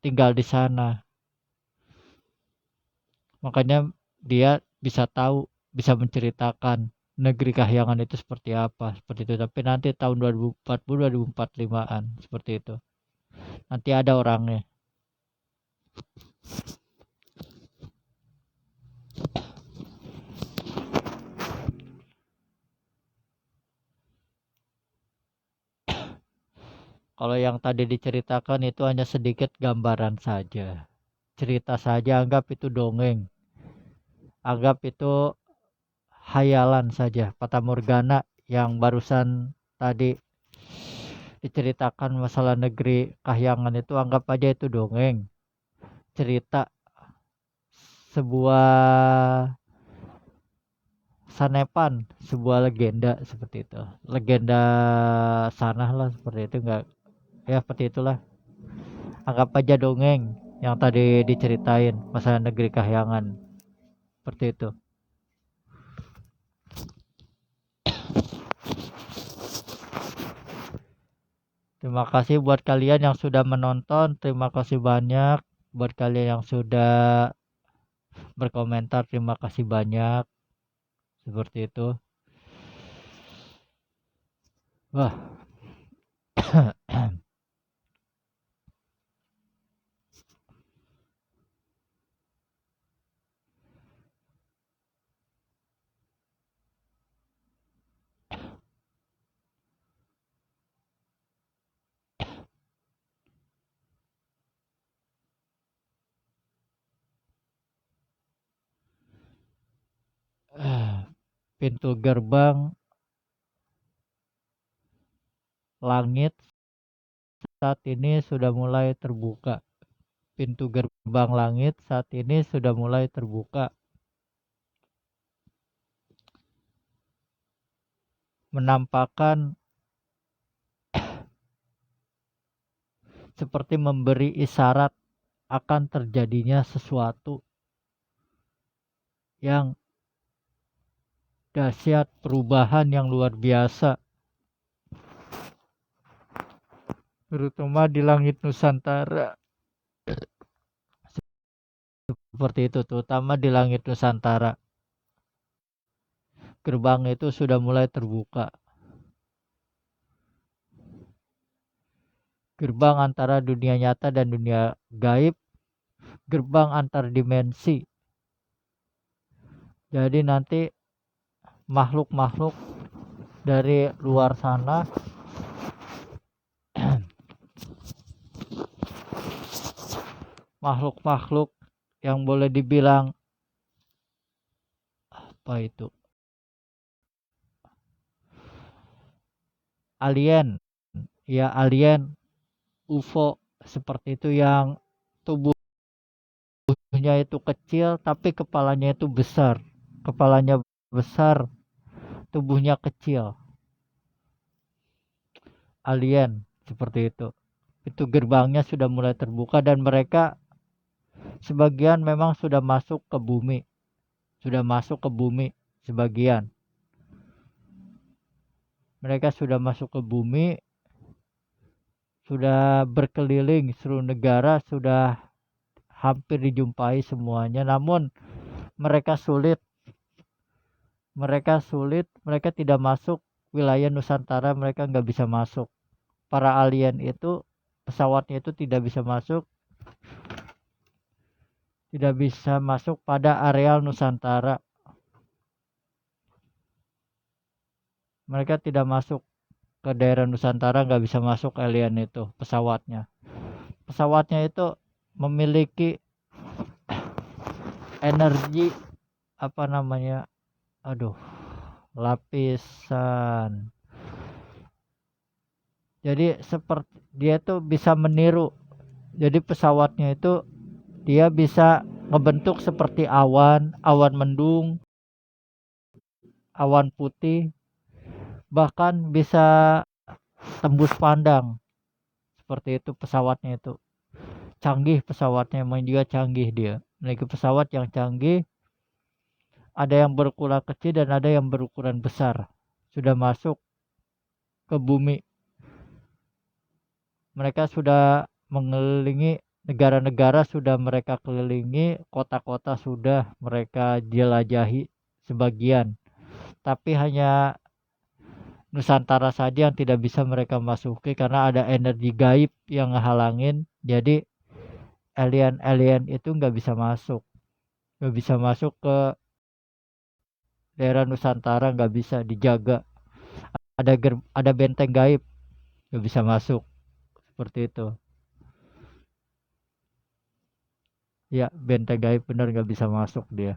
tinggal di sana. Makanya dia bisa tahu, bisa menceritakan negeri kahyangan itu seperti apa, seperti itu. Tapi nanti tahun 2040 2045-an seperti itu. Nanti ada orangnya. Kalau yang tadi diceritakan itu hanya sedikit gambaran saja. Cerita saja, anggap itu dongeng. Anggap itu hayalan saja, fata morgana yang barusan tadi diceritakan masalah negeri kahyangan itu, anggap aja itu dongeng. Cerita sebuah sanepan, sebuah legenda seperti itu. Legenda sanah lah seperti itu, enggak ya seperti itulah. Anggap aja dongeng yang tadi diceritain masalah negeri kahyangan. Seperti itu. Terima kasih buat kalian yang sudah menonton. Terima kasih banyak buat kalian yang sudah berkomentar. Terima kasih banyak. Seperti itu. Wah. Pintu gerbang langit saat ini sudah mulai terbuka. Pintu gerbang langit saat ini sudah mulai terbuka. Menampakkan seperti memberi isyarat akan terjadinya sesuatu yang dahsyat, perubahan yang luar biasa, terutama di langit Nusantara. Seperti itu, terutama di langit Nusantara. Gerbang itu sudah mulai terbuka. Gerbang antara dunia nyata dan dunia gaib, gerbang antar dimensi. Jadi nanti makhluk-makhluk dari luar sana makhluk-makhluk yang boleh dibilang apa itu, alien, ya alien, UFO seperti itu, yang tubuhnya itu kecil tapi kepalanya itu besar. Kepalanya besar, tubuhnya kecil. Alien seperti itu. Itu gerbangnya sudah mulai terbuka dan mereka sebagian memang sudah masuk ke bumi. Sudah masuk ke bumi sebagian. Mereka sudah masuk ke bumi, sudah berkeliling seluruh negara, sudah hampir dijumpai semuanya. Namun mereka sulit, mereka tidak masuk wilayah Nusantara, mereka nggak bisa masuk. Para alien itu, pesawatnya itu tidak bisa masuk pada areal Nusantara. Mereka tidak masuk ke daerah Nusantara, nggak bisa masuk alien itu pesawatnya. Pesawatnya itu memiliki energi apa namanya, lapisan. Jadi seperti dia tuh bisa meniru. Jadi pesawatnya itu dia bisa ngebentuk seperti awan mendung, awan putih, bahkan bisa tembus pandang. Seperti itu pesawatnya itu. Canggih pesawatnya, emang juga canggih dia. Memiliki pesawat yang canggih. Ada yang berukuran kecil dan ada yang berukuran besar. Sudah masuk ke bumi. Mereka sudah mengelilingi negara-negara sudah mereka kelilingi, kota-kota sudah mereka jelajahi sebagian, tapi hanya Nusantara saja yang tidak bisa mereka masuki karena ada energi gaib yang ngehalangin. Jadi alien-alien itu nggak bisa masuk ke daerah Nusantara, nggak bisa dijaga. Ada benteng gaib, nggak bisa masuk seperti itu. Ya, benteng gaib benar nggak bisa masuk dia.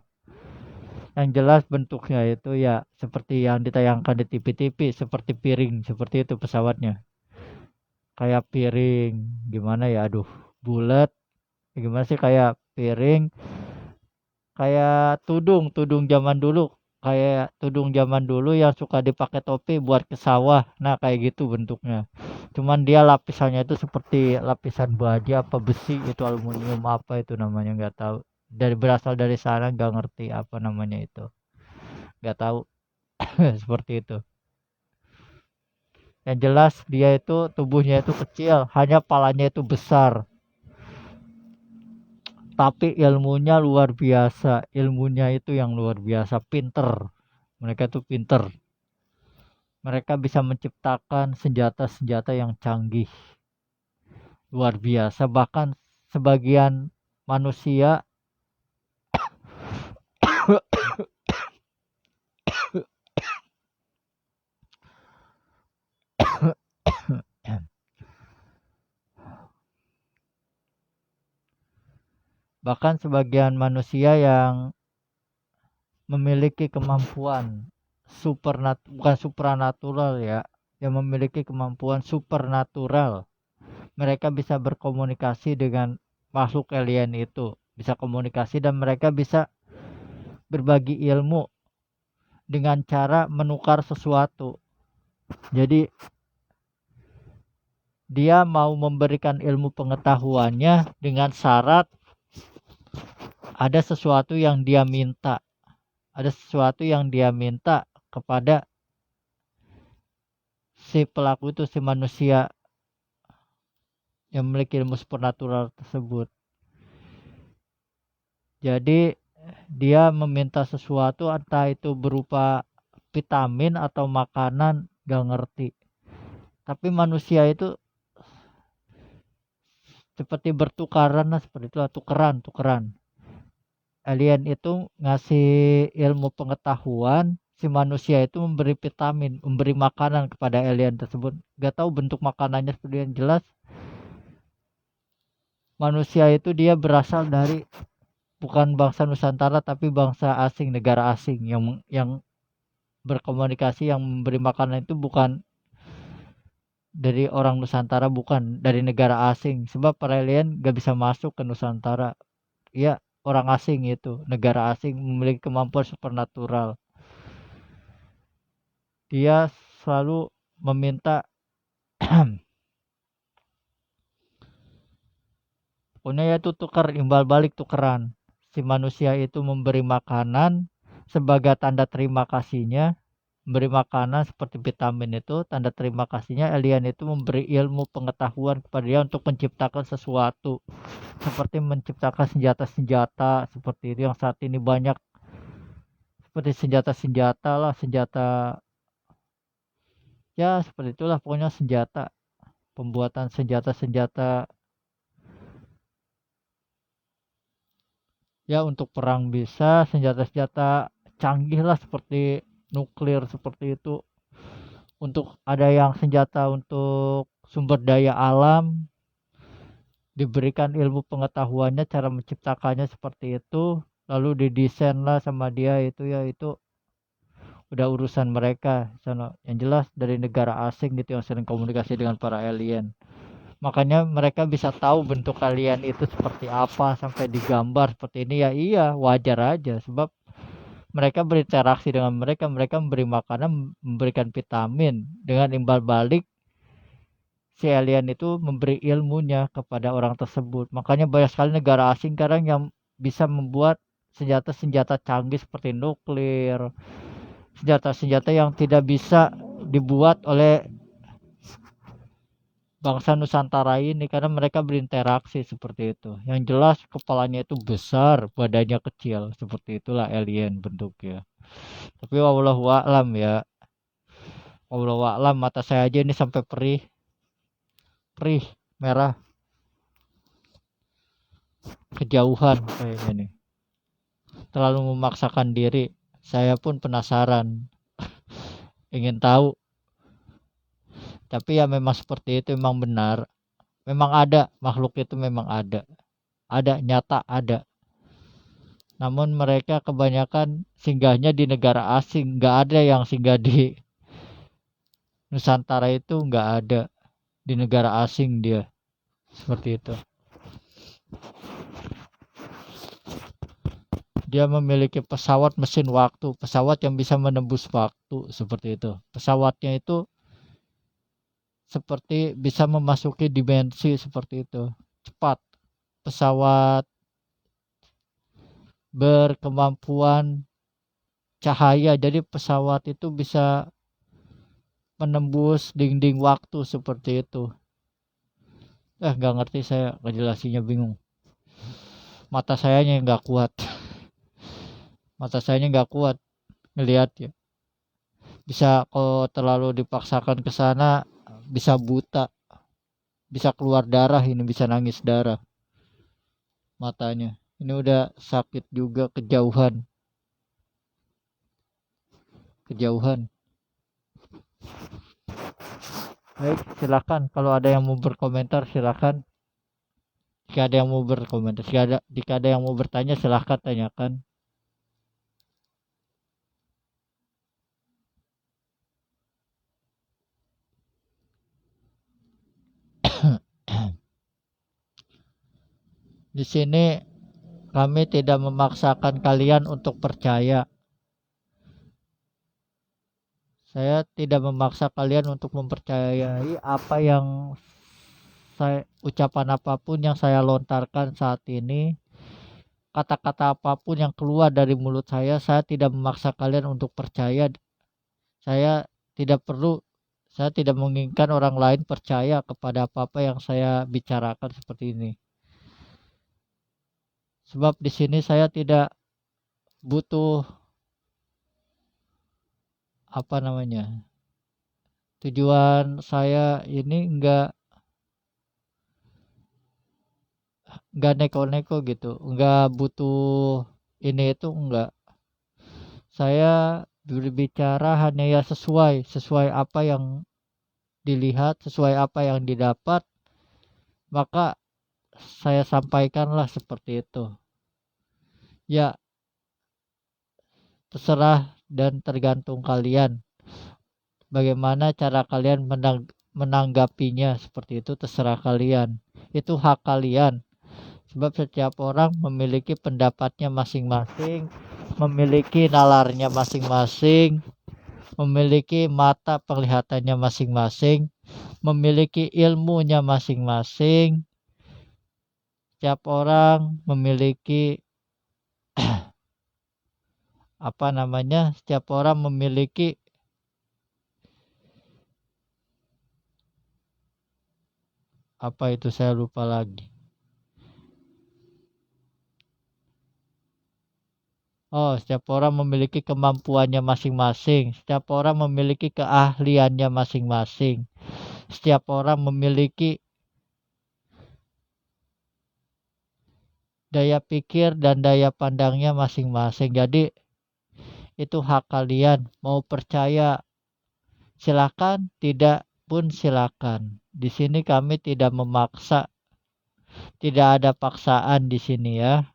Yang jelas bentuknya itu ya seperti yang ditayangkan di TV-TV, seperti piring, seperti itu pesawatnya. Kayak piring, gimana ya? Aduh, bulat. Gimana sih kayak piring, kayak tudung zaman dulu, kayak tudung zaman dulu yang suka dipakai topi buat ke sawah. Nah, kayak gitu bentuknya. Cuman dia lapisannya itu seperti lapisan baja apa besi, itu aluminium apa itu namanya nggak tahu. Berasal dari sana, nggak ngerti apa namanya itu. Nggak tahu. Seperti itu. Yang jelas dia itu tubuhnya itu kecil, hanya palanya itu besar. Tapi ilmunya luar biasa. Ilmunya itu yang luar biasa, pinter. Mereka tuh pinter. Mereka bisa menciptakan senjata-senjata yang canggih. Luar biasa. Bahkan sebagian manusia bahkan sebagian manusia yang memiliki kemampuan bukan supranatural ya, yang memiliki kemampuan supernatural. Mereka bisa berkomunikasi dengan makhluk alien itu, bisa komunikasi dan mereka bisa berbagi ilmu dengan cara menukar sesuatu. Jadi dia mau memberikan ilmu pengetahuannya dengan syarat ada sesuatu yang dia minta. Ada sesuatu yang dia minta kepada si pelaku itu, si manusia yang memiliki ilmu supernatural tersebut. Jadi dia meminta sesuatu, entah itu berupa vitamin atau makanan, gak ngerti. Tapi manusia itu seperti bertukaran lah, seperti itu, tukeran. Alien itu ngasih ilmu pengetahuan, si manusia itu memberi vitamin, memberi makanan kepada alien tersebut. Gak tahu bentuk makanannya seperti yang jelas. Manusia itu dia berasal dari bukan bangsa Nusantara tapi bangsa asing, negara asing yang berkomunikasi, yang memberi makanan itu bukan dari orang Nusantara, bukan dari negara asing. Sebab para alien gak bisa masuk ke Nusantara. Ya, orang asing itu, negara asing memiliki kemampuan supernatural. Dia selalu meminta pokoknya ya itu tukar, imbal balik, tukeran. Si manusia itu memberi makanan sebagai tanda terima kasihnya, memberi makanan seperti vitamin itu, tanda terima kasihnya alien itu memberi ilmu pengetahuan kepada dia untuk menciptakan sesuatu, seperti menciptakan senjata-senjata seperti itu yang saat ini banyak, seperti senjata-senjata lah, senjata ya seperti itulah pokoknya, senjata, pembuatan senjata-senjata ya untuk perang, bisa senjata-senjata canggih lah seperti nuklir seperti itu. Untuk ada yang senjata untuk sumber daya alam, diberikan ilmu pengetahuannya cara menciptakannya seperti itu, lalu didesain lah sama dia, itu ya itu udah urusan mereka sana. Yang jelas dari negara asing gitu yang sering komunikasi dengan para alien. Makanya mereka bisa tahu bentuk alien itu seperti apa sampai digambar seperti ini, ya iya wajar aja sebab mereka berinteraksi dengan mereka memberi makanan, memberikan vitamin, dengan imbal balik si alien itu memberi ilmunya kepada orang tersebut. Makanya banyak sekali negara asing sekarang yang bisa membuat senjata-senjata canggih seperti nuklir, senjata-senjata yang tidak bisa dibuat oleh bangsa Nusantara ini karena mereka berinteraksi seperti itu. Yang jelas kepalanya itu besar, badannya kecil, seperti itulah alien bentuknya. Tapi wallahu a'lam ya. Wallahu a'lam, mata saya aja ini sampai perih, perih, merah, kejauhan kayaknya nih. Terlalu memaksakan diri. Saya pun penasaran, ingin tahu. Tapi ya memang seperti itu, memang benar. Memang ada, makhluk itu memang ada. Ada, nyata ada. Namun mereka kebanyakan singgahnya di negara asing. Nggak ada yang singgah di Nusantara, itu nggak ada. Di negara asing dia. Seperti itu. Dia memiliki pesawat mesin waktu. Pesawat yang bisa menembus waktu. Seperti itu. Pesawatnya itu seperti bisa memasuki dimensi seperti itu. Cepat. Pesawat berkemampuan cahaya. Jadi pesawat itu bisa menembus dinding waktu seperti itu. Nggak ngerti saya, ngejelasinnya bingung. Mata sayanya nggak kuat. Mata sayanya nggak kuat ngelihat ya. Bisa kalau terlalu dipaksakan ke sana bisa buta, bisa keluar darah, ini bisa nangis darah matanya. Ini udah sakit juga, kejauhan. Kejauhan. Baik, silakan kalau ada yang mau berkomentar silakan. Jika ada yang mau berkomentar, jika ada yang mau bertanya silahkan tanyakan. Di sini kami tidak memaksakan kalian untuk percaya. Saya tidak memaksa kalian untuk mempercayai apa yang ucapan apapun yang saya lontarkan saat ini, kata-kata apapun yang keluar dari mulut saya tidak memaksa kalian untuk percaya. Saya tidak perlu, saya tidak menginginkan orang lain percaya kepada apa-apa yang saya bicarakan seperti ini. Sebab di sini saya tidak butuh apa namanya. Tujuan saya ini enggak neko-neko gitu, enggak butuh ini itu enggak. Saya berbicara hanya ya sesuai apa yang dilihat, sesuai apa yang didapat, maka saya sampaikanlah seperti itu. Ya, terserah dan tergantung kalian. Bagaimana cara kalian menanggapinya seperti itu, terserah kalian. Itu hak kalian. Sebab setiap orang memiliki pendapatnya masing-masing, memiliki nalarnya masing-masing, memiliki mata penglihatannya masing-masing, memiliki ilmunya masing-masing. Setiap orang memiliki apa namanya? Setiap orang memiliki apa itu, saya lupa lagi. Oh, setiap orang memiliki kemampuannya masing-masing. Setiap orang memiliki keahliannya masing-masing. Setiap orang memiliki daya pikir dan daya pandangnya masing-masing. Jadi itu hak kalian. Mau percaya silakan, tidak pun silakan. Di sini kami tidak memaksa. Tidak ada paksaan di sini ya.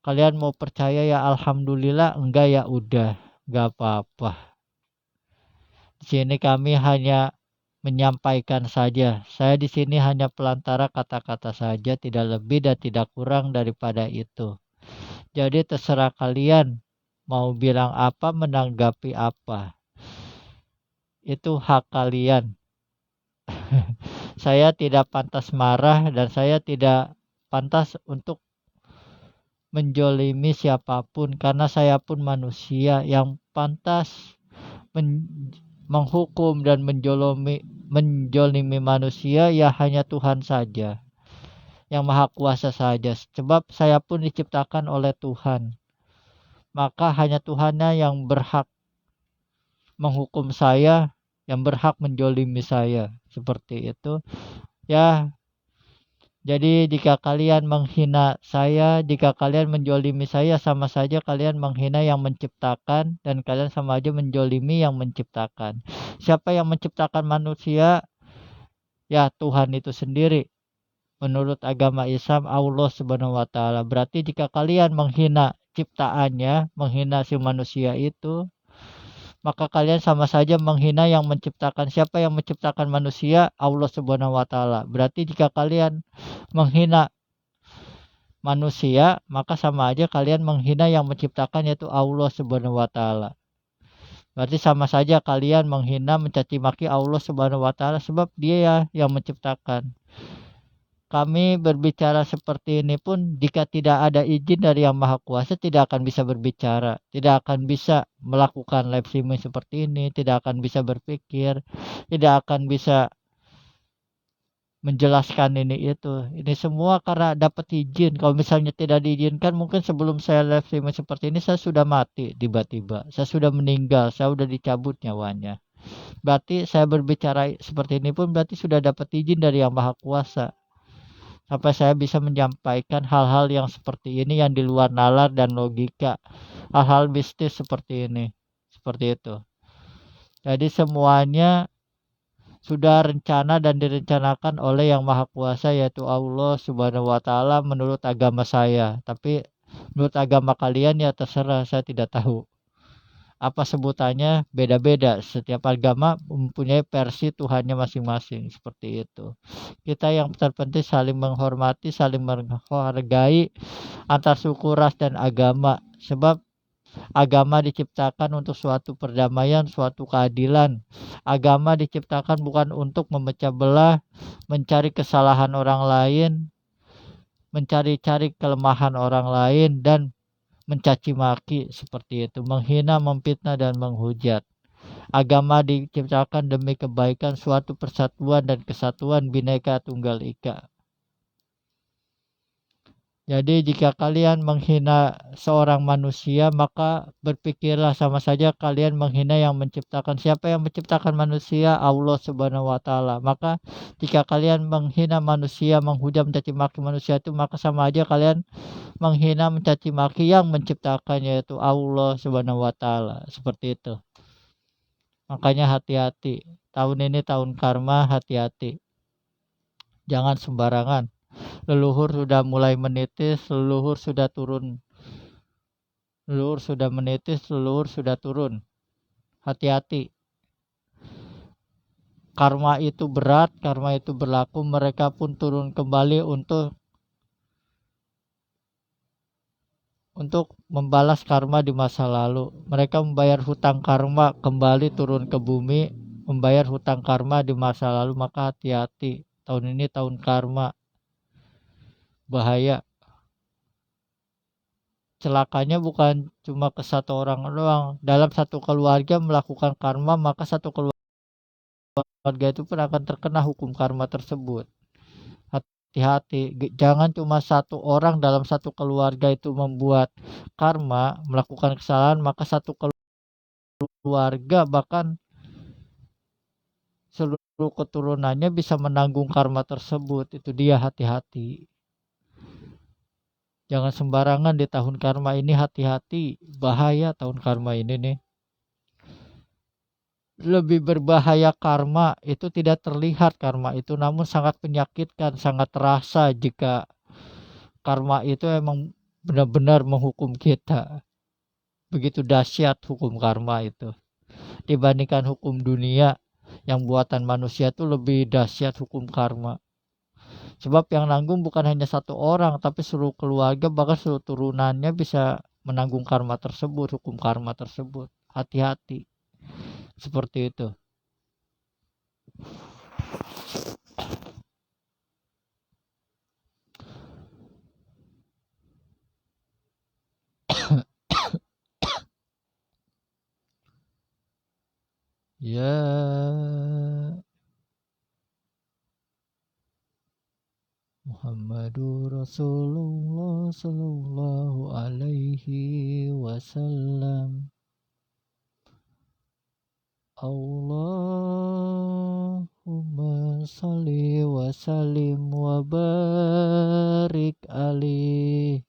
Kalian mau percaya ya alhamdulillah, enggak ya udah, enggak apa-apa. Di sini kami hanya menyampaikan saja. Saya di sini hanya pelantara kata-kata saja, tidak lebih dan tidak kurang daripada itu. Jadi terserah kalian mau bilang apa, menanggapi apa. Itu hak kalian. Saya tidak pantas marah dan saya tidak pantas untuk menjolimi siapapun karena saya pun manusia. Yang pantas menghukum dan menjolimi manusia ya hanya Tuhan saja, yang maha kuasa saja. Sebab saya pun diciptakan oleh Tuhan, maka hanya Tuhannya yang berhak menghukum saya, yang berhak menjolimi saya. Seperti itu ya. Jadi jika kalian menghina saya, jika kalian menjolimi saya, sama saja kalian menghina yang menciptakan, dan kalian sama aja menjolimi yang menciptakan. Siapa yang menciptakan manusia? Ya Tuhan itu sendiri. Menurut agama Islam, Allah Subhanahu wa taala. Berarti jika kalian menghina ciptaannya, menghina si manusia itu, maka kalian sama saja menghina yang menciptakan. Siapa yang menciptakan manusia? Allah Subhanahu wa taala. Berarti jika kalian menghina manusia, maka sama aja kalian menghina yang menciptakan, yaitu Allah Subhanahu wa taala. Berarti sama saja kalian menghina, mencaci maki Allah Subhanahu wa taala, sebab Dia yang menciptakan. Kami berbicara seperti ini pun jika tidak ada izin dari Yang Maha Kuasa tidak akan bisa berbicara, tidak akan bisa melakukan live streaming seperti ini, tidak akan bisa berpikir, tidak akan bisa menjelaskan ini itu. Ini semua karena dapat izin. Kalau misalnya tidak diizinkan, mungkin sebelum saya live streaming seperti ini saya sudah mati tiba-tiba. Saya sudah meninggal, saya sudah dicabut nyawanya. Berarti saya berbicara seperti ini pun berarti sudah dapat izin dari Yang Maha Kuasa. Sampai saya bisa menyampaikan hal-hal yang seperti ini yang di luar nalar dan logika. Hal-hal mistis seperti ini. Seperti itu. Jadi semuanya sudah rencana dan direncanakan oleh Yang Maha Kuasa, yaitu Allah Subhanahu wa taala, menurut agama saya. Tapi menurut agama kalian ya terserah, saya tidak tahu. Apa sebutannya beda-beda. Setiap agama mempunyai versi Tuhannya masing-masing, seperti itu. Kita yang terpenting saling menghormati, saling menghargai antar suku, ras, dan agama. Sebab agama diciptakan untuk suatu perdamaian, suatu keadilan. Agama diciptakan bukan untuk memecah belah, mencari kesalahan orang lain, mencari-cari kelemahan orang lain, dan mencaci maki, seperti itu, menghina, memfitnah, dan menghujat. Agama diciptakan demi kebaikan, suatu persatuan dan kesatuan Bhinneka Tunggal Ika. Jadi jika kalian menghina seorang manusia, maka berpikirlah sama saja kalian menghina yang menciptakan. Siapa yang menciptakan manusia? Allah Subhanahu wa taala. Maka jika kalian menghina manusia, menghujat, mencaci maki manusia itu, maka sama aja kalian menghina, mencaci maki yang menciptakan, yaitu Allah Subhanahu wa taala. Seperti itu. Makanya hati-hati. Tahun ini tahun karma, hati-hati. Jangan sembarangan. Leluhur sudah mulai menitis, leluhur sudah turun. Leluhur sudah menitis, leluhur sudah turun. Hati-hati. Karma itu berat, karma itu berlaku, mereka pun turun kembali untuk membalas karma di masa lalu. Mereka membayar hutang karma, kembali turun ke bumi, membayar hutang karma di masa lalu. Maka hati-hati. Tahun ini tahun karma. Bahaya. Celakanya bukan cuma ke satu orang doang. Dalam satu keluarga melakukan karma, maka satu keluarga itu pun akan terkena hukum karma tersebut. Hati-hati, jangan cuma satu orang dalam satu keluarga itu membuat karma, melakukan kesalahan, maka satu keluarga bahkan seluruh keturunannya bisa menanggung karma tersebut. Itu dia, hati-hati. Jangan sembarangan di tahun karma ini, hati-hati. Bahaya tahun karma ini nih. Lebih berbahaya karma itu tidak terlihat, karma itu namun sangat menyakitkan, sangat terasa jika karma itu emang benar-benar menghukum kita. Begitu dahsyat hukum karma itu dibandingkan hukum dunia yang buatan manusia, itu lebih dahsyat hukum karma. Sebab yang nanggung bukan hanya satu orang, tapi seluruh keluarga, bahkan seluruh turunannya bisa menanggung karma tersebut, hukum karma tersebut. Hati-hati. Seperti itu. Ya Muhammadur Rasulullah sallallahu alaihi wasallam. Allahumma salli wa sallim wa barik alaihi.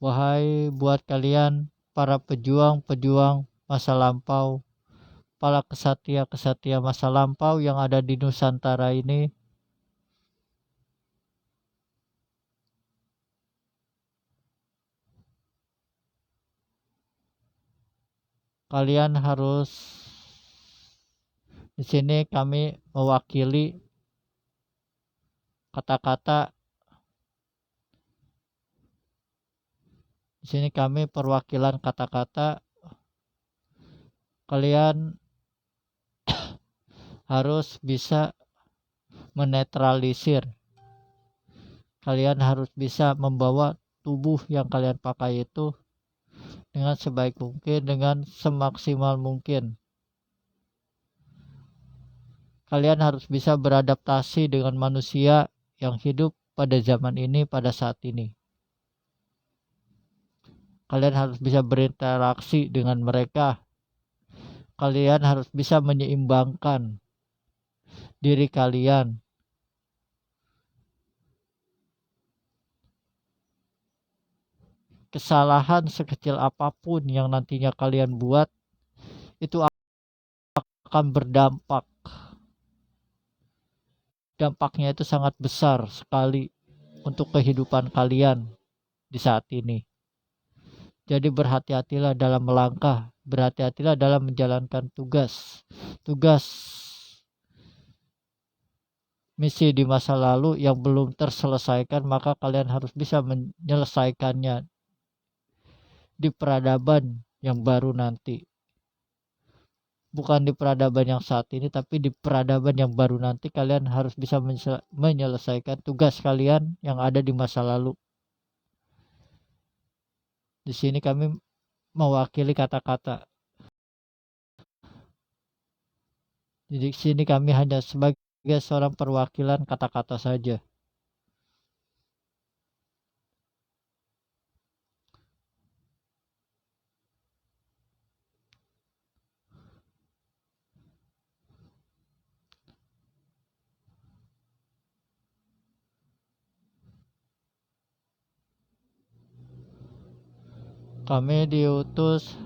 Wahai buat kalian para pejuang-pejuang masa lampau, para kesatria-kesatria masa lampau yang ada di Nusantara ini, kalian harus, di sini kami mewakili kata-kata, di sini kami perwakilan kata-kata, kalian harus bisa menetralisir. Kalian harus bisa membawa tubuh yang kalian pakai itu dengan sebaik mungkin, dengan semaksimal mungkin. Kalian harus bisa beradaptasi dengan manusia yang hidup pada zaman ini, pada saat ini. Kalian harus bisa berinteraksi dengan mereka. Kalian harus bisa menyeimbangkan diri kalian. Kesalahan sekecil apapun yang nantinya kalian buat, itu akan berdampak. Dampaknya itu sangat besar sekali untuk kehidupan kalian di saat ini. Jadi berhati-hatilah dalam melangkah, berhati-hatilah dalam menjalankan tugas misi di masa lalu yang belum terselesaikan, maka kalian harus bisa menyelesaikannya di peradaban yang baru nanti. Bukan di peradaban yang saat ini, tapi di peradaban yang baru nanti kalian harus bisa menyelesaikan tugas kalian yang ada di masa lalu. Di sini kami mewakili kata-kata. Jadi di sini kami hanya sebagai seorang perwakilan kata-kata saja. Kami diutus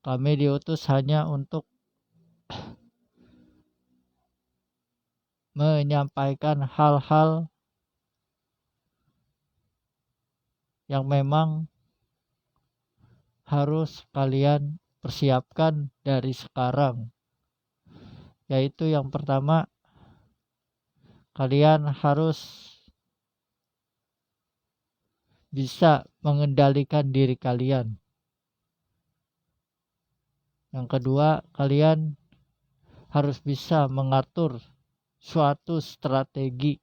kami diutus hanya untuk menyampaikan hal-hal yang memang harus kalian persiapkan dari sekarang. Yaitu yang pertama, kalian harus bisa mengendalikan diri kalian. Yang kedua, kalian harus bisa mengatur suatu strategi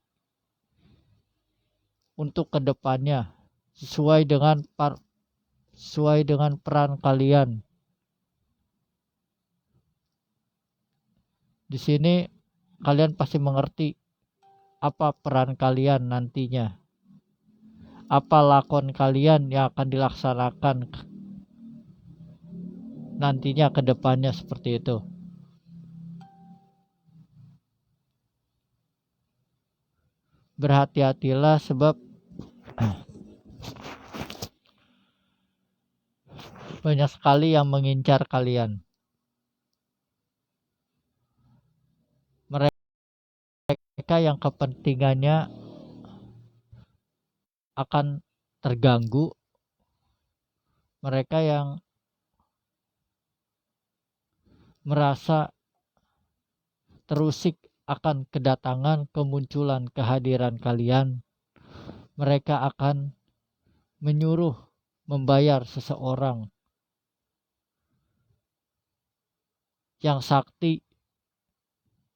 untuk kedepannya sesuai dengan peran kalian. Di sini kalian pasti mengerti apa peran kalian nantinya, apa lakon kalian yang akan dilaksanakan nantinya ke depannya, seperti itu. Berhati-hatilah sebab banyak sekali yang mengincar kalian. Mereka yang kepentingannya akan terganggu, mereka yang merasa terusik akan kedatangan, kemunculan, kehadiran kalian. Mereka akan menyuruh membayar seseorang yang sakti,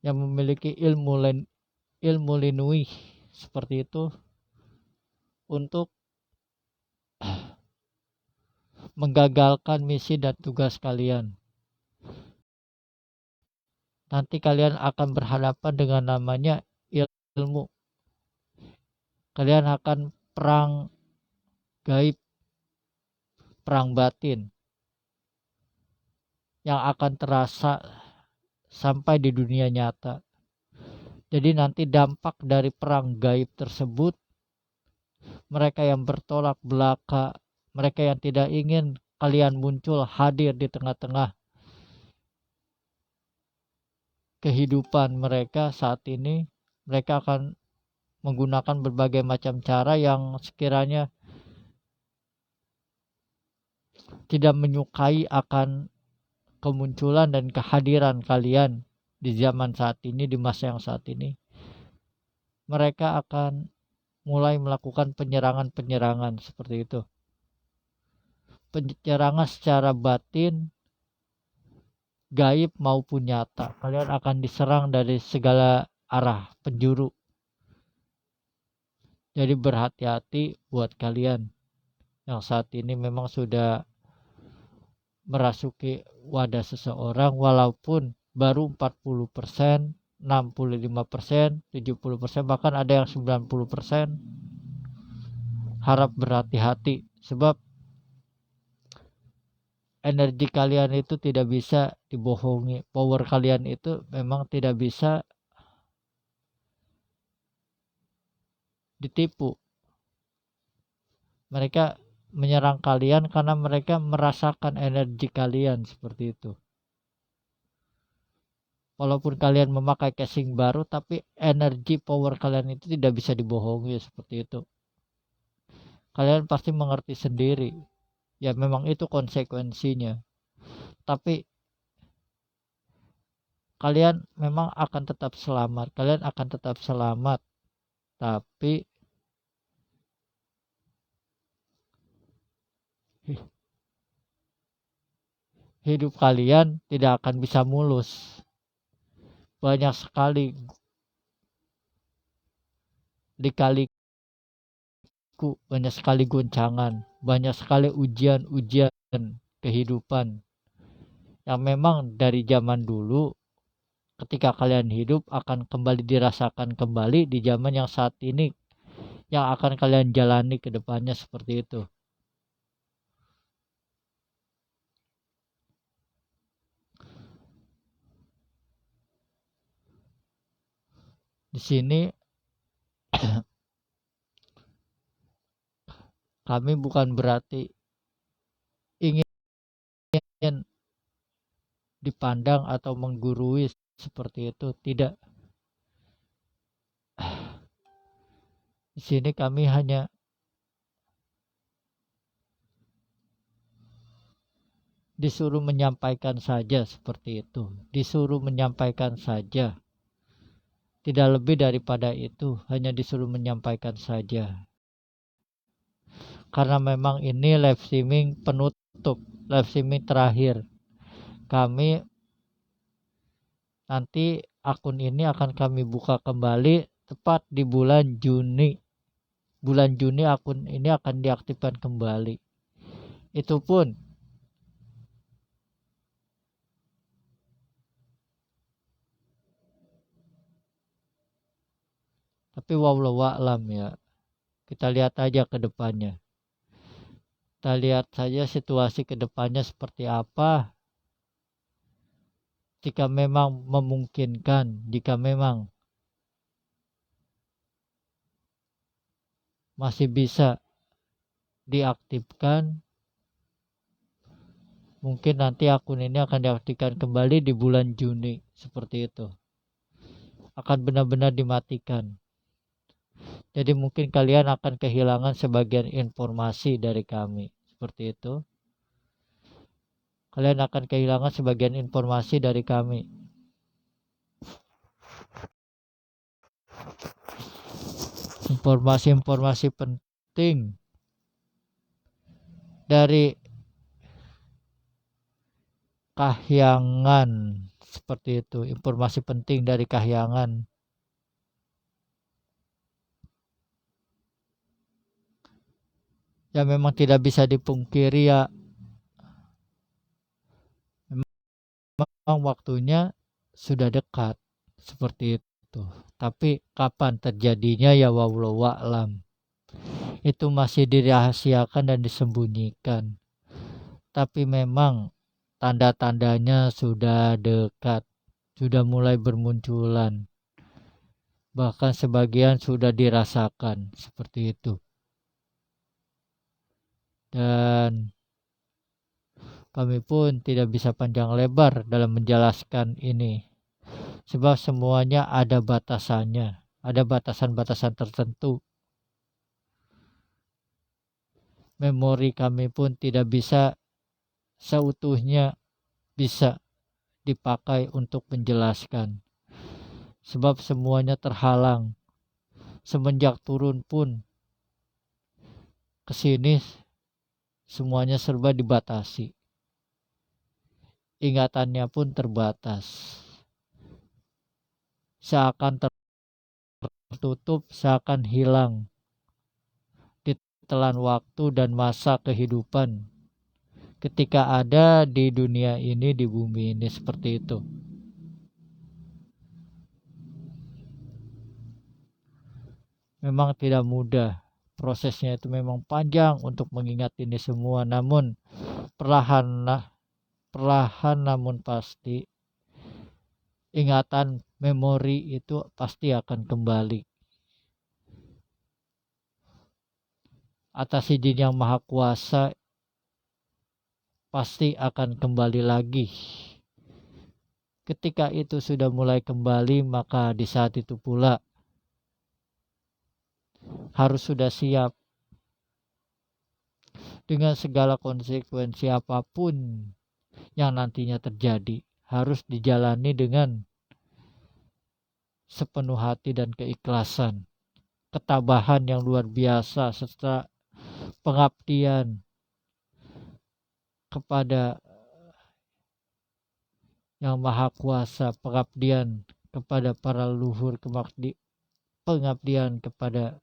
yang memiliki ilmu linui seperti itu untuk menggagalkan misi dan tugas kalian. Nanti kalian akan berhadapan dengan namanya ilmu. Kalian akan perang gaib, perang batin yang akan terasa sampai di dunia nyata. Jadi nanti dampak dari perang gaib tersebut, mereka yang bertolak belakang, mereka yang tidak ingin kalian muncul hadir di tengah-tengah kehidupan mereka saat ini, mereka akan menggunakan berbagai macam cara yang sekiranya tidak menyukai akan kemunculan dan kehadiran kalian di zaman saat ini, di masa yang saat ini. Mereka akan mulai melakukan penyerangan-penyerangan seperti itu. Penyerangan secara batin, gaib maupun nyata. Kalian akan diserang dari segala arah penjuru. Jadi berhati-hati buat kalian yang saat ini memang sudah merasuki wadah seseorang, walaupun baru 40%, 65%, 70%, bahkan ada yang 90%. Harap berhati-hati, sebab energi kalian itu tidak bisa dibohongi. Power kalian itu memang tidak bisa ditipu. Mereka menyerang kalian karena mereka merasakan energi kalian seperti itu. Walaupun kalian memakai casing baru, tapi energi power kalian itu tidak bisa dibohongi seperti itu. Kalian pasti mengerti sendiri. Ya memang itu konsekuensinya. Tapi kalian memang akan tetap selamat. Kalian akan tetap selamat. Tapi hidup kalian tidak akan bisa mulus. Banyak sekali lika-liku, banyak sekali goncangan, banyak sekali ujian-ujian kehidupan yang memang dari zaman dulu ketika kalian hidup akan kembali dirasakan kembali di zaman yang saat ini, yang akan kalian jalani ke depannya seperti itu. Di sini kami bukan berarti ingin dipandang atau menggurui seperti itu, tidak. Di sini kami hanya disuruh menyampaikan saja seperti itu, disuruh menyampaikan saja, tidak lebih daripada itu, hanya disuruh menyampaikan saja. Karena memang ini live streaming penutup, live streaming terakhir. Kami nanti akun ini akan kami buka kembali tepat di bulan Juni. Bulan Juni akun ini akan diaktifkan kembali. Itu pun tapi wallahu a'lam ya. Kita lihat aja ke depannya. Kita lihat saja situasi ke depannya seperti apa. Jika memang memungkinkan, jika memang masih bisa diaktifkan, mungkin nanti akun ini akan diaktifkan kembali di bulan Juni seperti itu. Akan benar-benar dimatikan. Jadi mungkin kalian akan kehilangan sebagian informasi dari kami. Seperti itu. Kalian akan kehilangan sebagian informasi dari kami. Informasi-informasi penting dari Kahyangan. Seperti itu. Informasi penting dari Kahyangan. Ya memang tidak bisa dipungkiri ya, memang waktunya sudah dekat seperti itu. Tapi kapan terjadinya ya wallahu a'lam. Itu masih dirahasiakan dan disembunyikan. Tapi memang tanda-tandanya sudah dekat, sudah mulai bermunculan. Bahkan sebagian sudah dirasakan seperti itu. Dan kami pun tidak bisa panjang lebar dalam menjelaskan ini. Sebab semuanya ada batasannya, ada batasan-batasan tertentu. Memori kami pun tidak bisa seutuhnya bisa dipakai untuk menjelaskan. Sebab semuanya terhalang. Semenjak turun pun ke sini semuanya serba dibatasi. Ingatannya pun terbatas. Seakan tertutup, seakan hilang, ditelan waktu dan masa kehidupan ketika ada di dunia ini, di bumi ini, seperti itu. Memang tidak mudah, prosesnya itu memang panjang untuk mengingat ini semua, namun perlahan perlahan namun pasti ingatan memori itu pasti akan kembali atas izin yang maha kuasa, pasti akan kembali lagi. Ketika itu sudah mulai kembali, maka di saat itu pula harus sudah siap dengan segala konsekuensi apapun yang nantinya terjadi. Harus dijalani dengan sepenuh hati dan keikhlasan, ketabahan yang luar biasa, serta pengabdian kepada yang maha kuasa, pengabdian kepada para leluhur, pengabdian kepada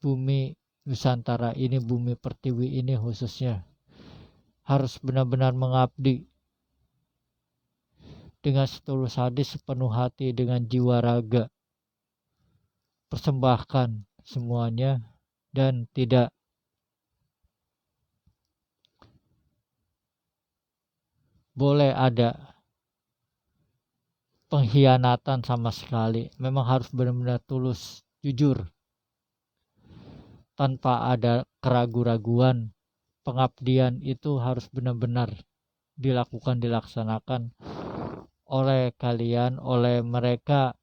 bumi Nusantara ini, bumi pertiwi ini khususnya. Harus benar-benar mengabdi dengan setulus hati, sepenuh hati, dengan jiwa raga. Persembahkan semuanya dan tidak boleh ada pengkhianatan sama sekali. Memang harus benar-benar tulus, jujur, tanpa ada keraguan-raguan. Pengabdian itu harus benar-benar dilaksanakan oleh kalian, oleh mereka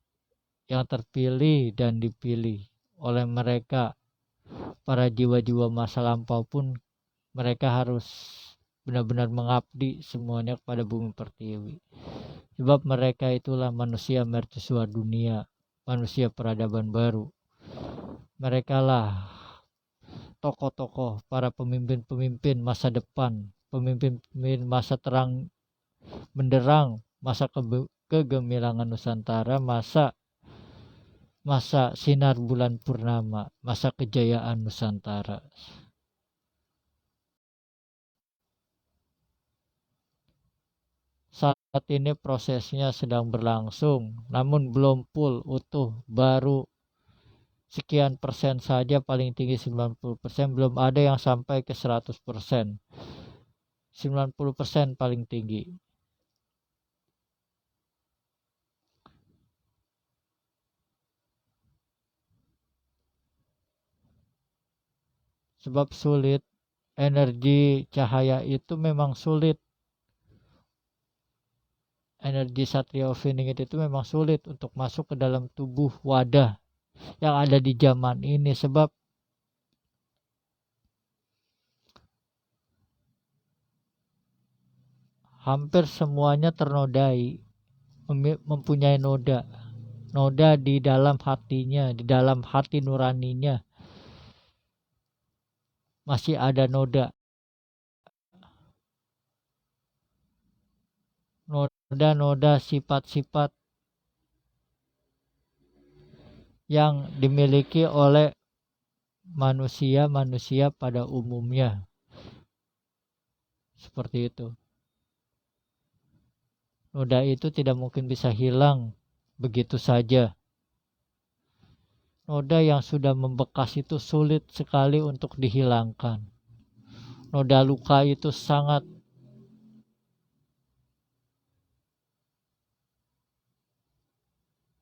yang terpilih dan dipilih, oleh mereka para jiwa-jiwa masa lampau pun mereka harus benar-benar mengabdi semuanya kepada bumi pertiwi. Sebab mereka itulah manusia mercusuar dunia, manusia peradaban baru. Mereka lah tokoh-tokoh, para pemimpin-pemimpin masa depan, pemimpin-pemimpin masa terang benderang, masa kegemilangan Nusantara, masa sinar bulan purnama, masa kejayaan Nusantara. Saat ini prosesnya sedang berlangsung, namun belum full utuh, baru sekian persen saja, paling tinggi 90%, belum ada yang sampai ke 100%. 90% paling tinggi. Sebab sulit, energi cahaya itu memang sulit. Energi Satria Oveningit itu memang sulit untuk masuk ke dalam tubuh wadah yang ada di zaman ini, sebab hampir semuanya ternodai, mempunyai noda di dalam hatinya, di dalam hati nuraninya masih ada noda sifat-sifat yang dimiliki oleh manusia pada umumnya. Seperti itu. Noda itu tidak mungkin bisa hilang begitu saja. Noda yang sudah membekas itu sulit sekali untuk dihilangkan. Noda luka itu sangat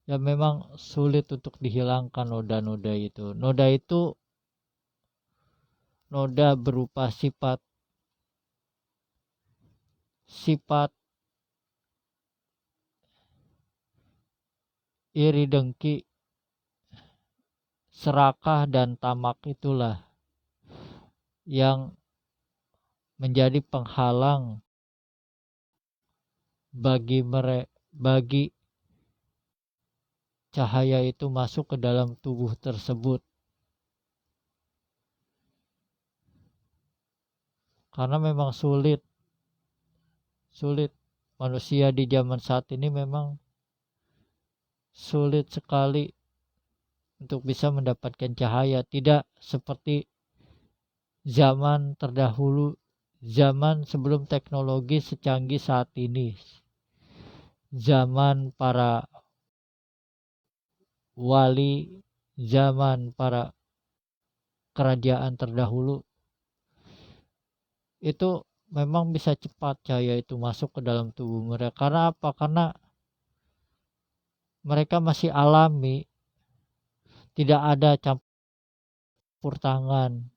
ya memang sulit untuk dihilangkan noda-noda itu. Noda itu noda berupa sifat iri dengki, serakah dan tamak itulah yang menjadi penghalang bagi cahaya itu masuk ke dalam tubuh tersebut. Karena memang sulit manusia di zaman saat ini memang sulit sekali untuk bisa mendapatkan cahaya, tidak seperti zaman terdahulu, zaman sebelum teknologi secanggih saat ini, zaman para wali, zaman para kerajaan terdahulu, itu memang bisa cepat cahaya itu masuk ke dalam tubuh mereka. Karena apa? Karena mereka masih alami, tidak ada campur tangan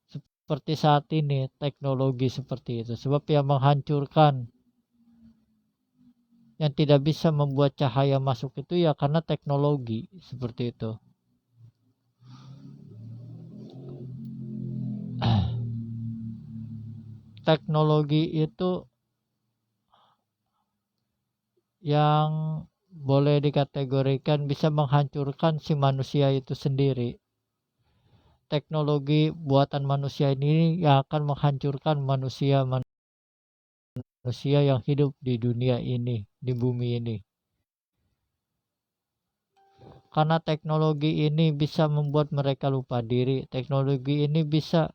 seperti saat ini, teknologi seperti itu. Sebab yang menghancurkan, yang tidak bisa membuat cahaya masuk itu ya karena teknologi seperti itu. Teknologi itu yang boleh dikategorikan bisa menghancurkan si manusia itu sendiri. Teknologi buatan manusia ini yang akan menghancurkan manusia yang hidup di dunia ini, di bumi ini. Karena teknologi ini bisa membuat mereka lupa diri. Teknologi ini bisa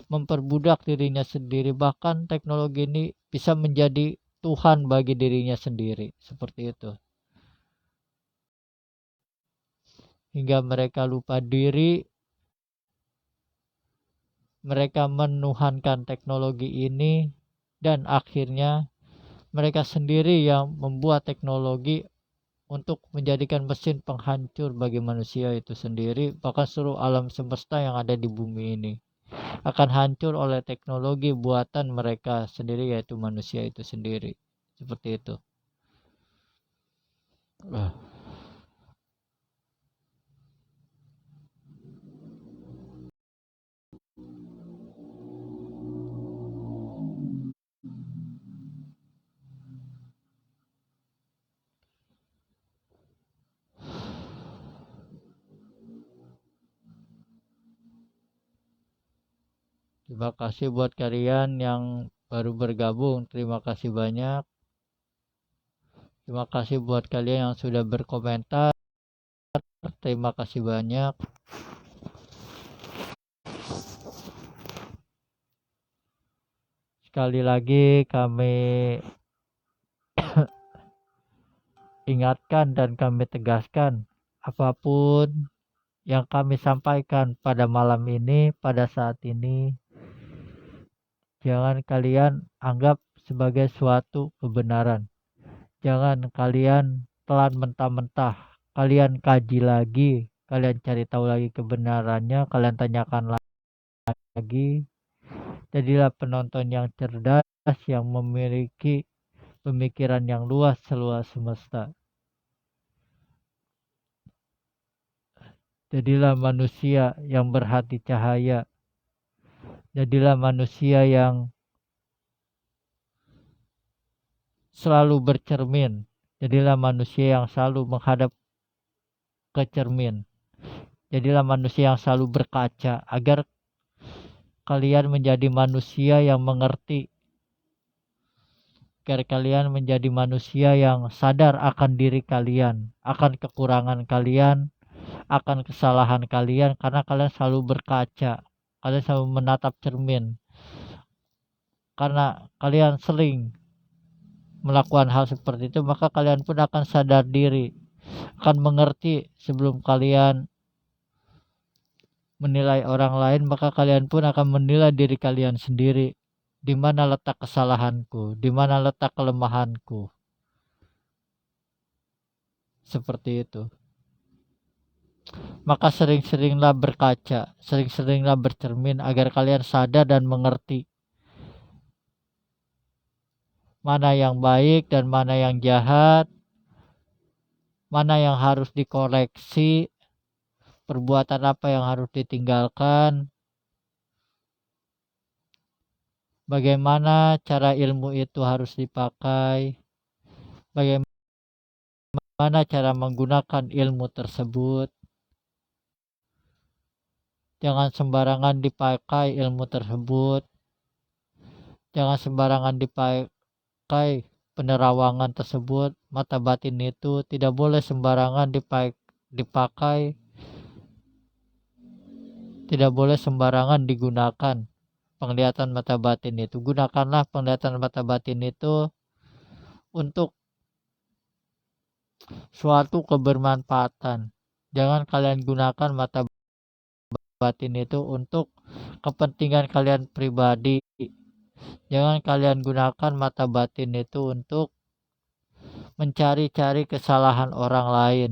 memperbudak dirinya sendiri. Bahkan teknologi ini bisa menjadi Tuhan bagi dirinya sendiri. Seperti itu. Hingga mereka lupa diri. Mereka menuhankan teknologi ini. Dan akhirnya mereka sendiri yang membuat teknologi untuk menjadikan mesin penghancur bagi manusia itu sendiri. Bahkan seluruh alam semesta yang ada di bumi ini akan hancur oleh teknologi buatan mereka sendiri, yaitu manusia itu sendiri. Seperti itu. Terima kasih buat kalian yang baru bergabung. Terima kasih banyak. Terima kasih buat kalian yang sudah berkomentar. Terima kasih banyak. Sekali lagi kami ingatkan dan kami tegaskan, apapun yang kami sampaikan pada malam ini, pada saat ini, jangan kalian anggap sebagai suatu kebenaran. Jangan kalian telan mentah-mentah. Kalian kaji lagi, kalian cari tahu lagi kebenarannya, kalian tanyakan lagi. Jadilah penonton yang cerdas, yang memiliki pemikiran yang luas seluas semesta. Jadilah manusia yang berhati cahaya. Jadilah manusia yang selalu bercermin. Jadilah manusia yang selalu menghadap ke cermin. Jadilah manusia yang selalu berkaca agar kalian menjadi manusia yang mengerti. Agar kalian menjadi manusia yang sadar akan diri kalian, akan kekurangan kalian, akan kesalahan kalian karena kalian selalu berkaca, kalian selalu menatap cermin, karena kalian sering melakukan hal seperti itu, maka kalian pun akan sadar diri, akan mengerti sebelum kalian menilai orang lain, maka kalian pun akan menilai diri kalian sendiri. Di mana letak kesalahanku, di mana letak kelemahanku. Seperti itu. Maka sering-seringlah berkaca, sering-seringlah bercermin agar kalian sadar dan mengerti mana yang baik dan mana yang jahat, mana yang harus dikoreksi, perbuatan apa yang harus ditinggalkan, bagaimana cara ilmu itu harus dipakai, bagaimana cara menggunakan ilmu tersebut. Jangan sembarangan dipakai ilmu tersebut, jangan sembarangan dipakai penerawangan tersebut. Mata batin itu tidak boleh sembarangan dipakai, tidak boleh sembarangan digunakan. Penglihatan mata batin itu, gunakanlah penglihatan mata batin itu untuk suatu kebermanfaatan. Jangan kalian gunakan mata batin itu untuk kepentingan kalian pribadi. Jangan kalian gunakan mata batin itu untuk mencari-cari kesalahan orang lain.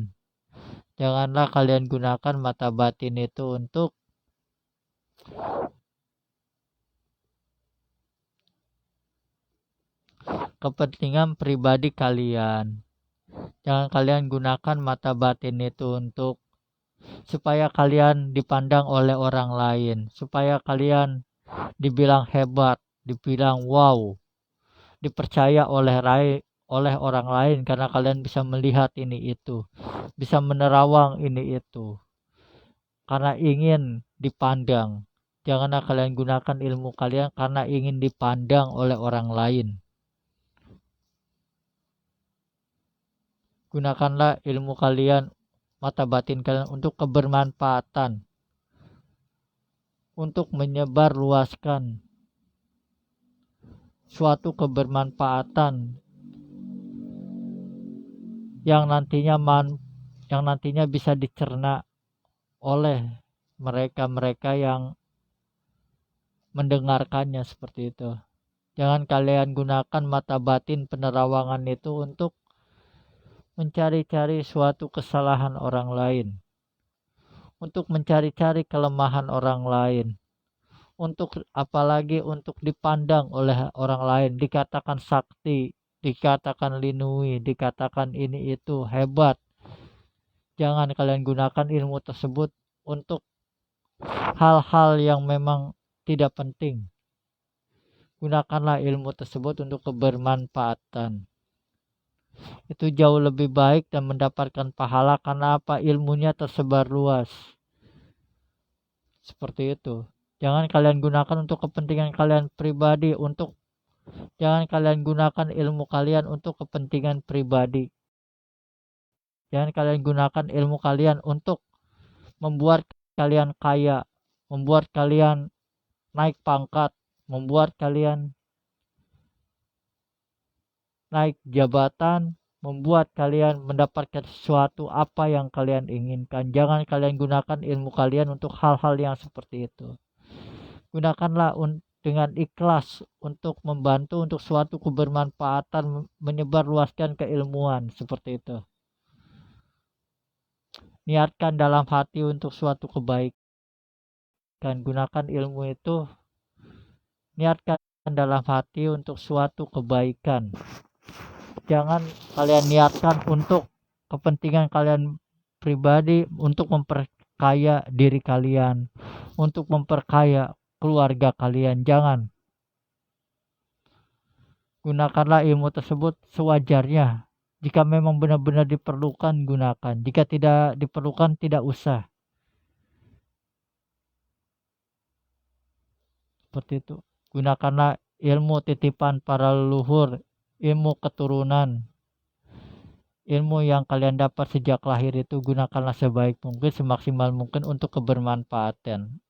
Janganlah kalian gunakan mata batin itu untuk kepentingan pribadi kalian. Jangan kalian gunakan mata batin itu untuk supaya kalian dipandang oleh orang lain, supaya kalian dibilang hebat, dibilang wow, dipercaya oleh orang lain karena kalian bisa melihat ini itu, bisa menerawang ini itu, karena ingin dipandang. Janganlah kalian gunakan ilmu kalian karena ingin dipandang oleh orang lain. Gunakanlah ilmu kalian, mata batin kalian untuk kebermanfaatan, untuk menyebarluaskan suatu kebermanfaatan yang nantinya bisa dicerna oleh mereka-mereka yang mendengarkannya, seperti itu. Jangan kalian gunakan mata batin penerawangan itu untuk mencari-cari suatu kesalahan orang lain, untuk mencari-cari kelemahan orang lain, untuk apalagi untuk dipandang oleh orang lain, dikatakan sakti, dikatakan linui, dikatakan ini itu hebat. Jangan kalian gunakan ilmu tersebut untuk hal-hal yang memang tidak penting. Gunakanlah ilmu tersebut untuk kebermanfaatan. Itu jauh lebih baik dan mendapatkan pahala karena apa? Ilmunya tersebar luas. Seperti itu. Jangan kalian gunakan untuk kepentingan kalian pribadi, jangan kalian gunakan ilmu kalian untuk kepentingan pribadi. Jangan kalian gunakan ilmu kalian untuk membuat kalian kaya, membuat kalian naik pangkat, membuat kalian naik jabatan, membuat kalian mendapatkan sesuatu apa yang kalian inginkan. Jangan kalian gunakan ilmu kalian untuk hal-hal yang seperti itu. Gunakanlah dengan ikhlas untuk membantu untuk suatu kebermanfaatan, menyebarluaskan keilmuan, seperti itu. Niatkan dalam hati untuk suatu kebaikan. Gunakan ilmu itu, niatkan dalam hati untuk suatu kebaikan. Jangan kalian niatkan untuk kepentingan kalian pribadi, untuk memperkaya diri kalian, untuk memperkaya keluarga kalian. Jangan. Gunakanlah ilmu tersebut sewajarnya. Jika memang benar-benar diperlukan, gunakan. Jika tidak diperlukan, tidak usah. Seperti itu. Gunakanlah ilmu titipan para leluhur, ilmu keturunan, ilmu yang kalian dapat sejak lahir itu gunakanlah sebaik mungkin, semaksimal mungkin untuk kebermanfaatan.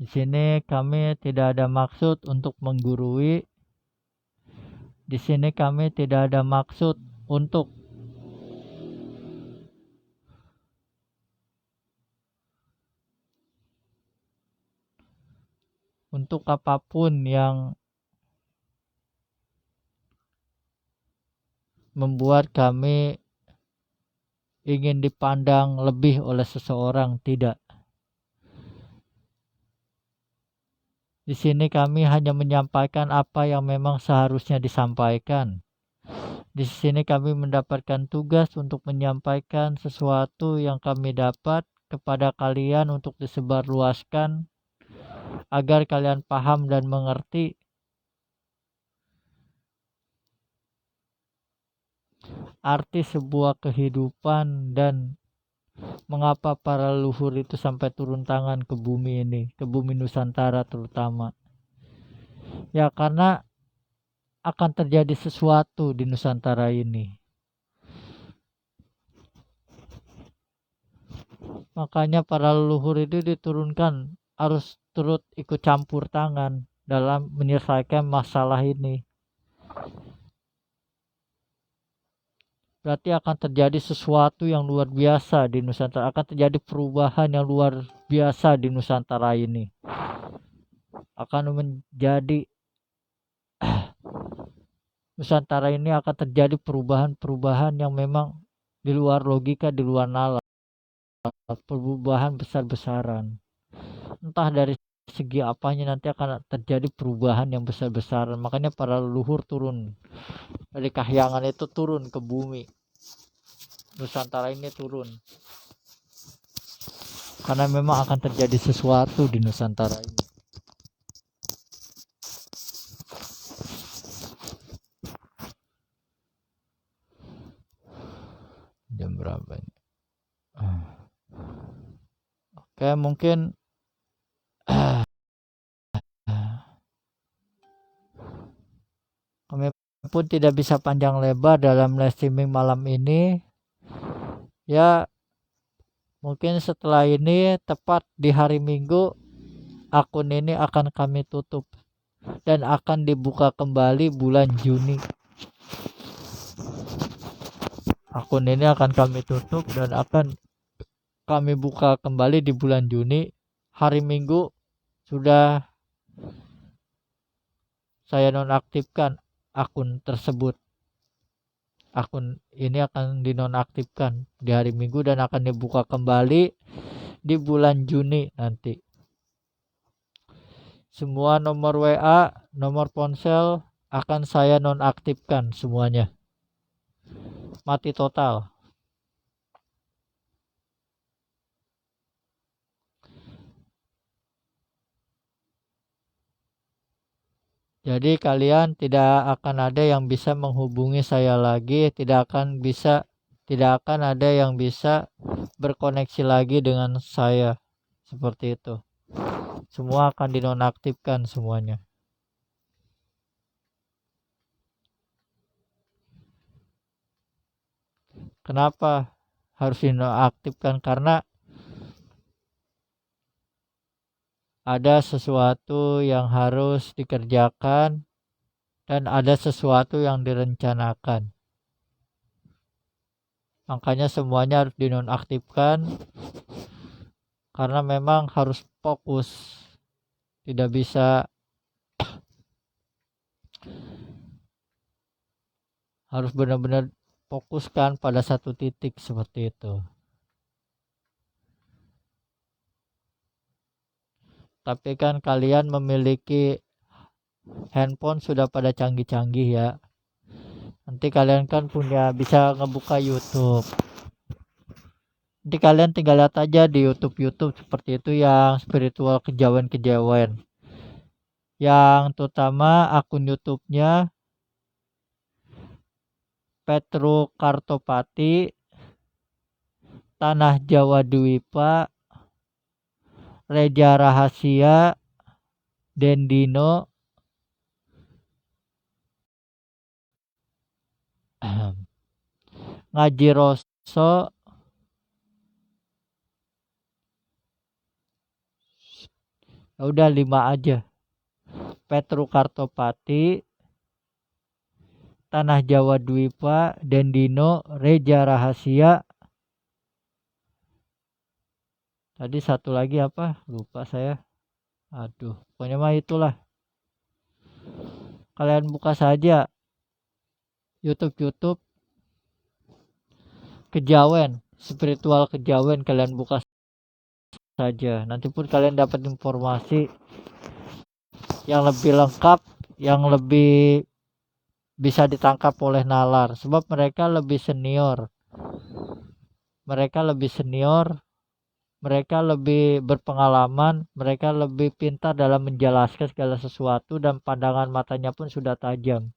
Di sini kami tidak ada maksud untuk menggurui. Di sini kami tidak ada maksud untuk apapun yang membuat kami ingin dipandang lebih oleh seseorang, tidak. Di sini kami hanya menyampaikan apa yang memang seharusnya disampaikan. Di sini kami mendapatkan tugas untuk menyampaikan sesuatu yang kami dapat kepada kalian untuk disebarluaskan agar kalian paham dan mengerti arti sebuah kehidupan dan mengapa para leluhur itu sampai turun tangan ke bumi ini, ke bumi Nusantara terutama. Ya karena akan terjadi sesuatu di Nusantara ini. Makanya para leluhur itu diturunkan harus turut ikut campur tangan dalam menyelesaikan masalah ini. Berarti akan terjadi sesuatu yang luar biasa di Nusantara, akan terjadi perubahan yang luar biasa di Nusantara ini. Akan menjadi Nusantara ini akan terjadi perubahan-perubahan yang memang di luar logika, di luar nalar, perubahan besar-besaran. Entah dari segi apanya nanti akan terjadi perubahan yang besar-besaran. Makanya para leluhur turun dari kahyangan itu, turun ke bumi Nusantara ini, turun karena memang akan terjadi sesuatu di Nusantara ini. Jam berapa ini? Oke, mungkin kami pun tidak bisa panjang lebar dalam live streaming malam ini. Ya, mungkin setelah ini tepat di hari Minggu akun ini akan kami tutup dan akan dibuka kembali bulan Juni. Akun ini akan kami tutup dan akan kami buka kembali di bulan Juni. Hari Minggu sudah saya nonaktifkan akun tersebut. Akun ini akan dinonaktifkan di hari Minggu dan akan dibuka kembali di bulan Juni nanti. Semua nomor WA, nomor ponsel akan saya nonaktifkan semuanya. Mati total. Jadi kalian tidak akan ada yang bisa menghubungi saya lagi, tidak akan ada yang bisa berkoneksi lagi dengan saya. Seperti itu. Semua akan dinonaktifkan semuanya. Kenapa harus dinonaktifkan? Karena ada sesuatu yang harus dikerjakan dan ada sesuatu yang direncanakan. Makanya semuanya harus dinonaktifkan karena memang harus fokus. Tidak bisa, harus benar-benar fokuskan pada satu titik seperti itu. Tapi kan kalian memiliki handphone sudah pada canggih-canggih ya. Nanti kalian kan bisa ngebuka YouTube. Nanti kalian tinggal lihat aja di YouTube seperti itu yang spiritual kejawen-kejawen. Yang terutama akun YouTube-nya Petru Kartopati, Tanah Jawa Dwipa, Reja Rahasia, Dendino, Ngaji Rosso, ya udah 5 aja. Petru Kartopati, Tanah Jawa Dwipa, Dendino, Reja Rahasia. Tadi satu lagi apa? Lupa saya. Aduh, pokoknya mah itulah. Kalian buka saja YouTube kejawen, spiritual kejawen, kalian buka saja. Nanti pun kalian dapat informasi yang lebih lengkap, yang lebih bisa ditangkap oleh nalar, sebab mereka lebih senior, mereka lebih berpengalaman, mereka lebih pintar dalam menjelaskan segala sesuatu, dan pandangan matanya pun sudah tajam,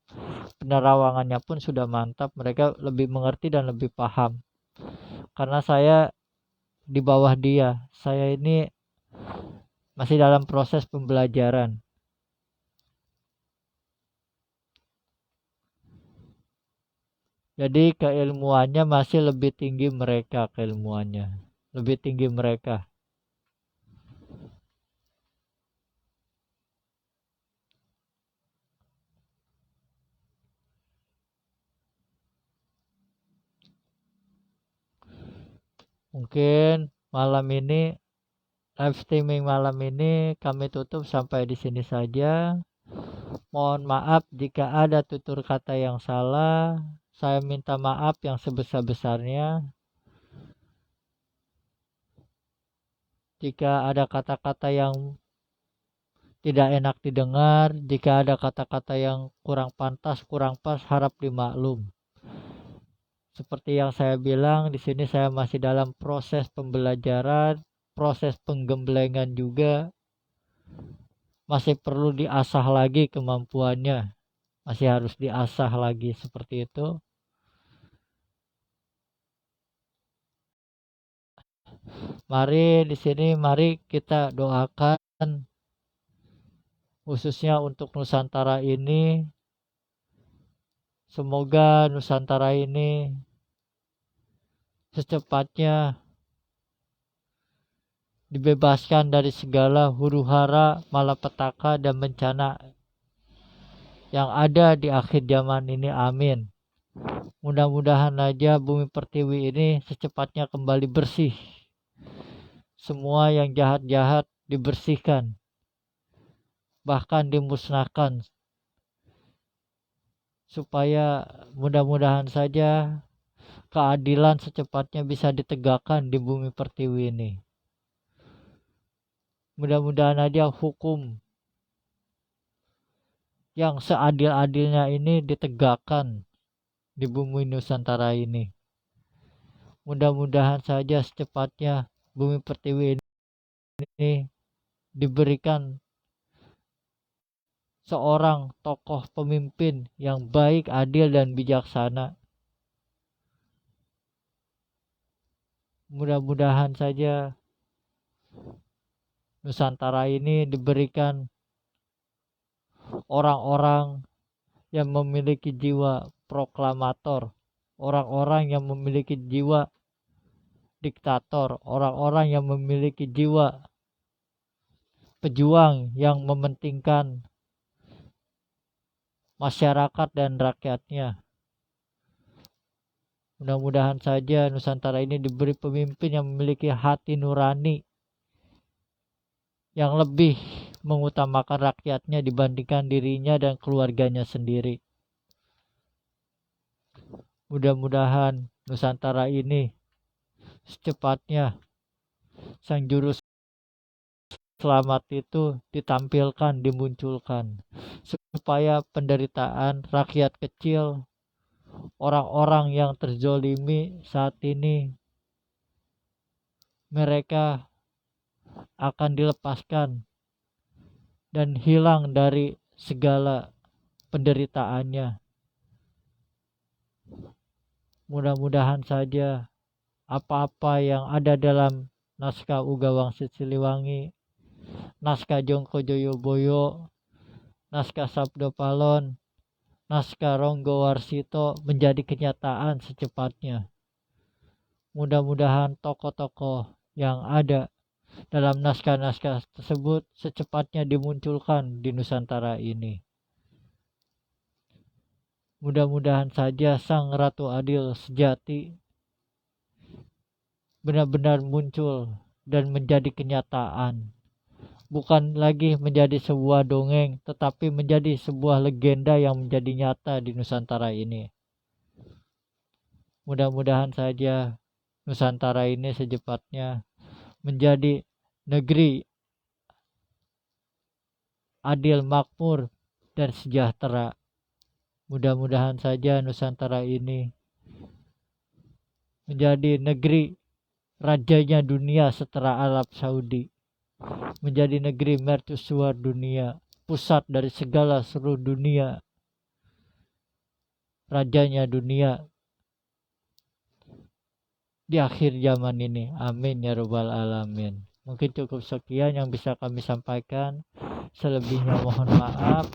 penerawangannya pun sudah mantap, mereka lebih mengerti dan lebih paham. Karena saya di bawah dia, saya ini masih dalam proses pembelajaran. Jadi keilmuannya masih lebih tinggi mereka, keilmuannya lebih tinggi mereka. Mungkin malam ini, live streaming malam ini kami tutup sampai di sini saja. Mohon maaf jika ada tutur kata yang salah. Saya minta maaf yang sebesar-besarnya. Jika ada kata-kata yang tidak enak didengar, jika ada kata-kata yang kurang pantas, kurang pas, harap dimaklum. Seperti yang saya bilang, di sini saya masih dalam proses pembelajaran, proses penggemblengan juga. Masih perlu diasah lagi kemampuannya, masih harus diasah lagi seperti itu. Mari di sini, mari kita doakan khususnya untuk Nusantara ini. Semoga Nusantara ini secepatnya dibebaskan dari segala huru-hara, malapetaka, dan bencana yang ada di akhir zaman ini. Amin. Mudah-mudahan aja bumi pertiwi ini secepatnya kembali bersih. Semua yang jahat-jahat dibersihkan, bahkan dimusnahkan, supaya mudah-mudahan saja keadilan secepatnya bisa ditegakkan di bumi pertiwi ini. Mudah-mudahan aja hukum yang seadil-adilnya ini ditegakkan di bumi Nusantara ini. Mudah-mudahan saja secepatnya bumi pertiwi ini diberikan seorang tokoh pemimpin yang baik, adil, dan bijaksana. Mudah-mudahan saja Nusantara ini diberikan orang-orang yang memiliki jiwa proklamator, orang-orang yang memiliki jiwa diktator, orang-orang yang memiliki jiwa pejuang yang mementingkan masyarakat dan rakyatnya. Mudah-mudahan saja Nusantara ini diberi pemimpin yang memiliki hati nurani, yang lebih mengutamakan rakyatnya dibandingkan dirinya dan keluarganya sendiri. Mudah-mudahan Nusantara ini secepatnya sang juru selamat itu ditampilkan, dimunculkan, supaya penderitaan rakyat kecil, orang-orang yang terzolimi saat ini, mereka akan dilepaskan dan hilang dari segala penderitaannya. Mudah-mudahan saja apa-apa yang ada dalam naskah Uga Wangsit Siliwangi, naskah Jongko Joyoboyo, naskah Sabdo Palon, naskah Ronggo Warsito menjadi kenyataan secepatnya. Mudah-mudahan tokoh-tokoh yang ada dalam naskah-naskah tersebut secepatnya dimunculkan di Nusantara ini. Mudah-mudahan saja Sang Ratu Adil sejati benar-benar muncul dan menjadi kenyataan. Bukan lagi menjadi sebuah dongeng, tetapi menjadi sebuah legenda yang menjadi nyata di Nusantara ini. Mudah-mudahan saja Nusantara ini secepatnya menjadi negeri adil, makmur, dan sejahtera. Mudah-mudahan saja Nusantara ini menjadi negeri rajanya dunia setelah Arab Saudi, menjadi negeri mercusuar dunia, pusat dari segala seluruh dunia, rajanya dunia di akhir zaman ini. Amin ya robbal alamin. Mungkin cukup sekian yang bisa kami sampaikan, selebihnya mohon maaf.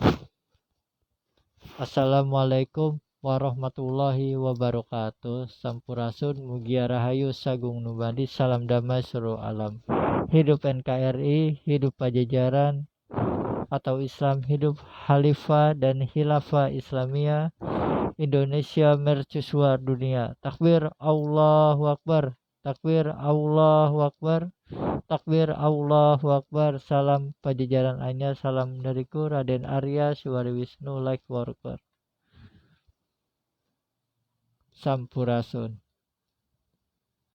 Assalamualaikum warahmatullahi wabarakatuh. Sampurasun mugia rahayu sagung nubadi, salam damai seluruh alam. Hidup NKRI, hidup Pajajaran atau Islam, hidup Khalifah dan Khilafah Islamiyah, Indonesia mercusuar dunia. Takbir Allahu Akbar, takbir Allahu Akbar, takbir Allahu Akbar. Salam Pajajaran Anyar, salam dariku Raden Arya Suwari Wisnu Like Worker. Sampurasun.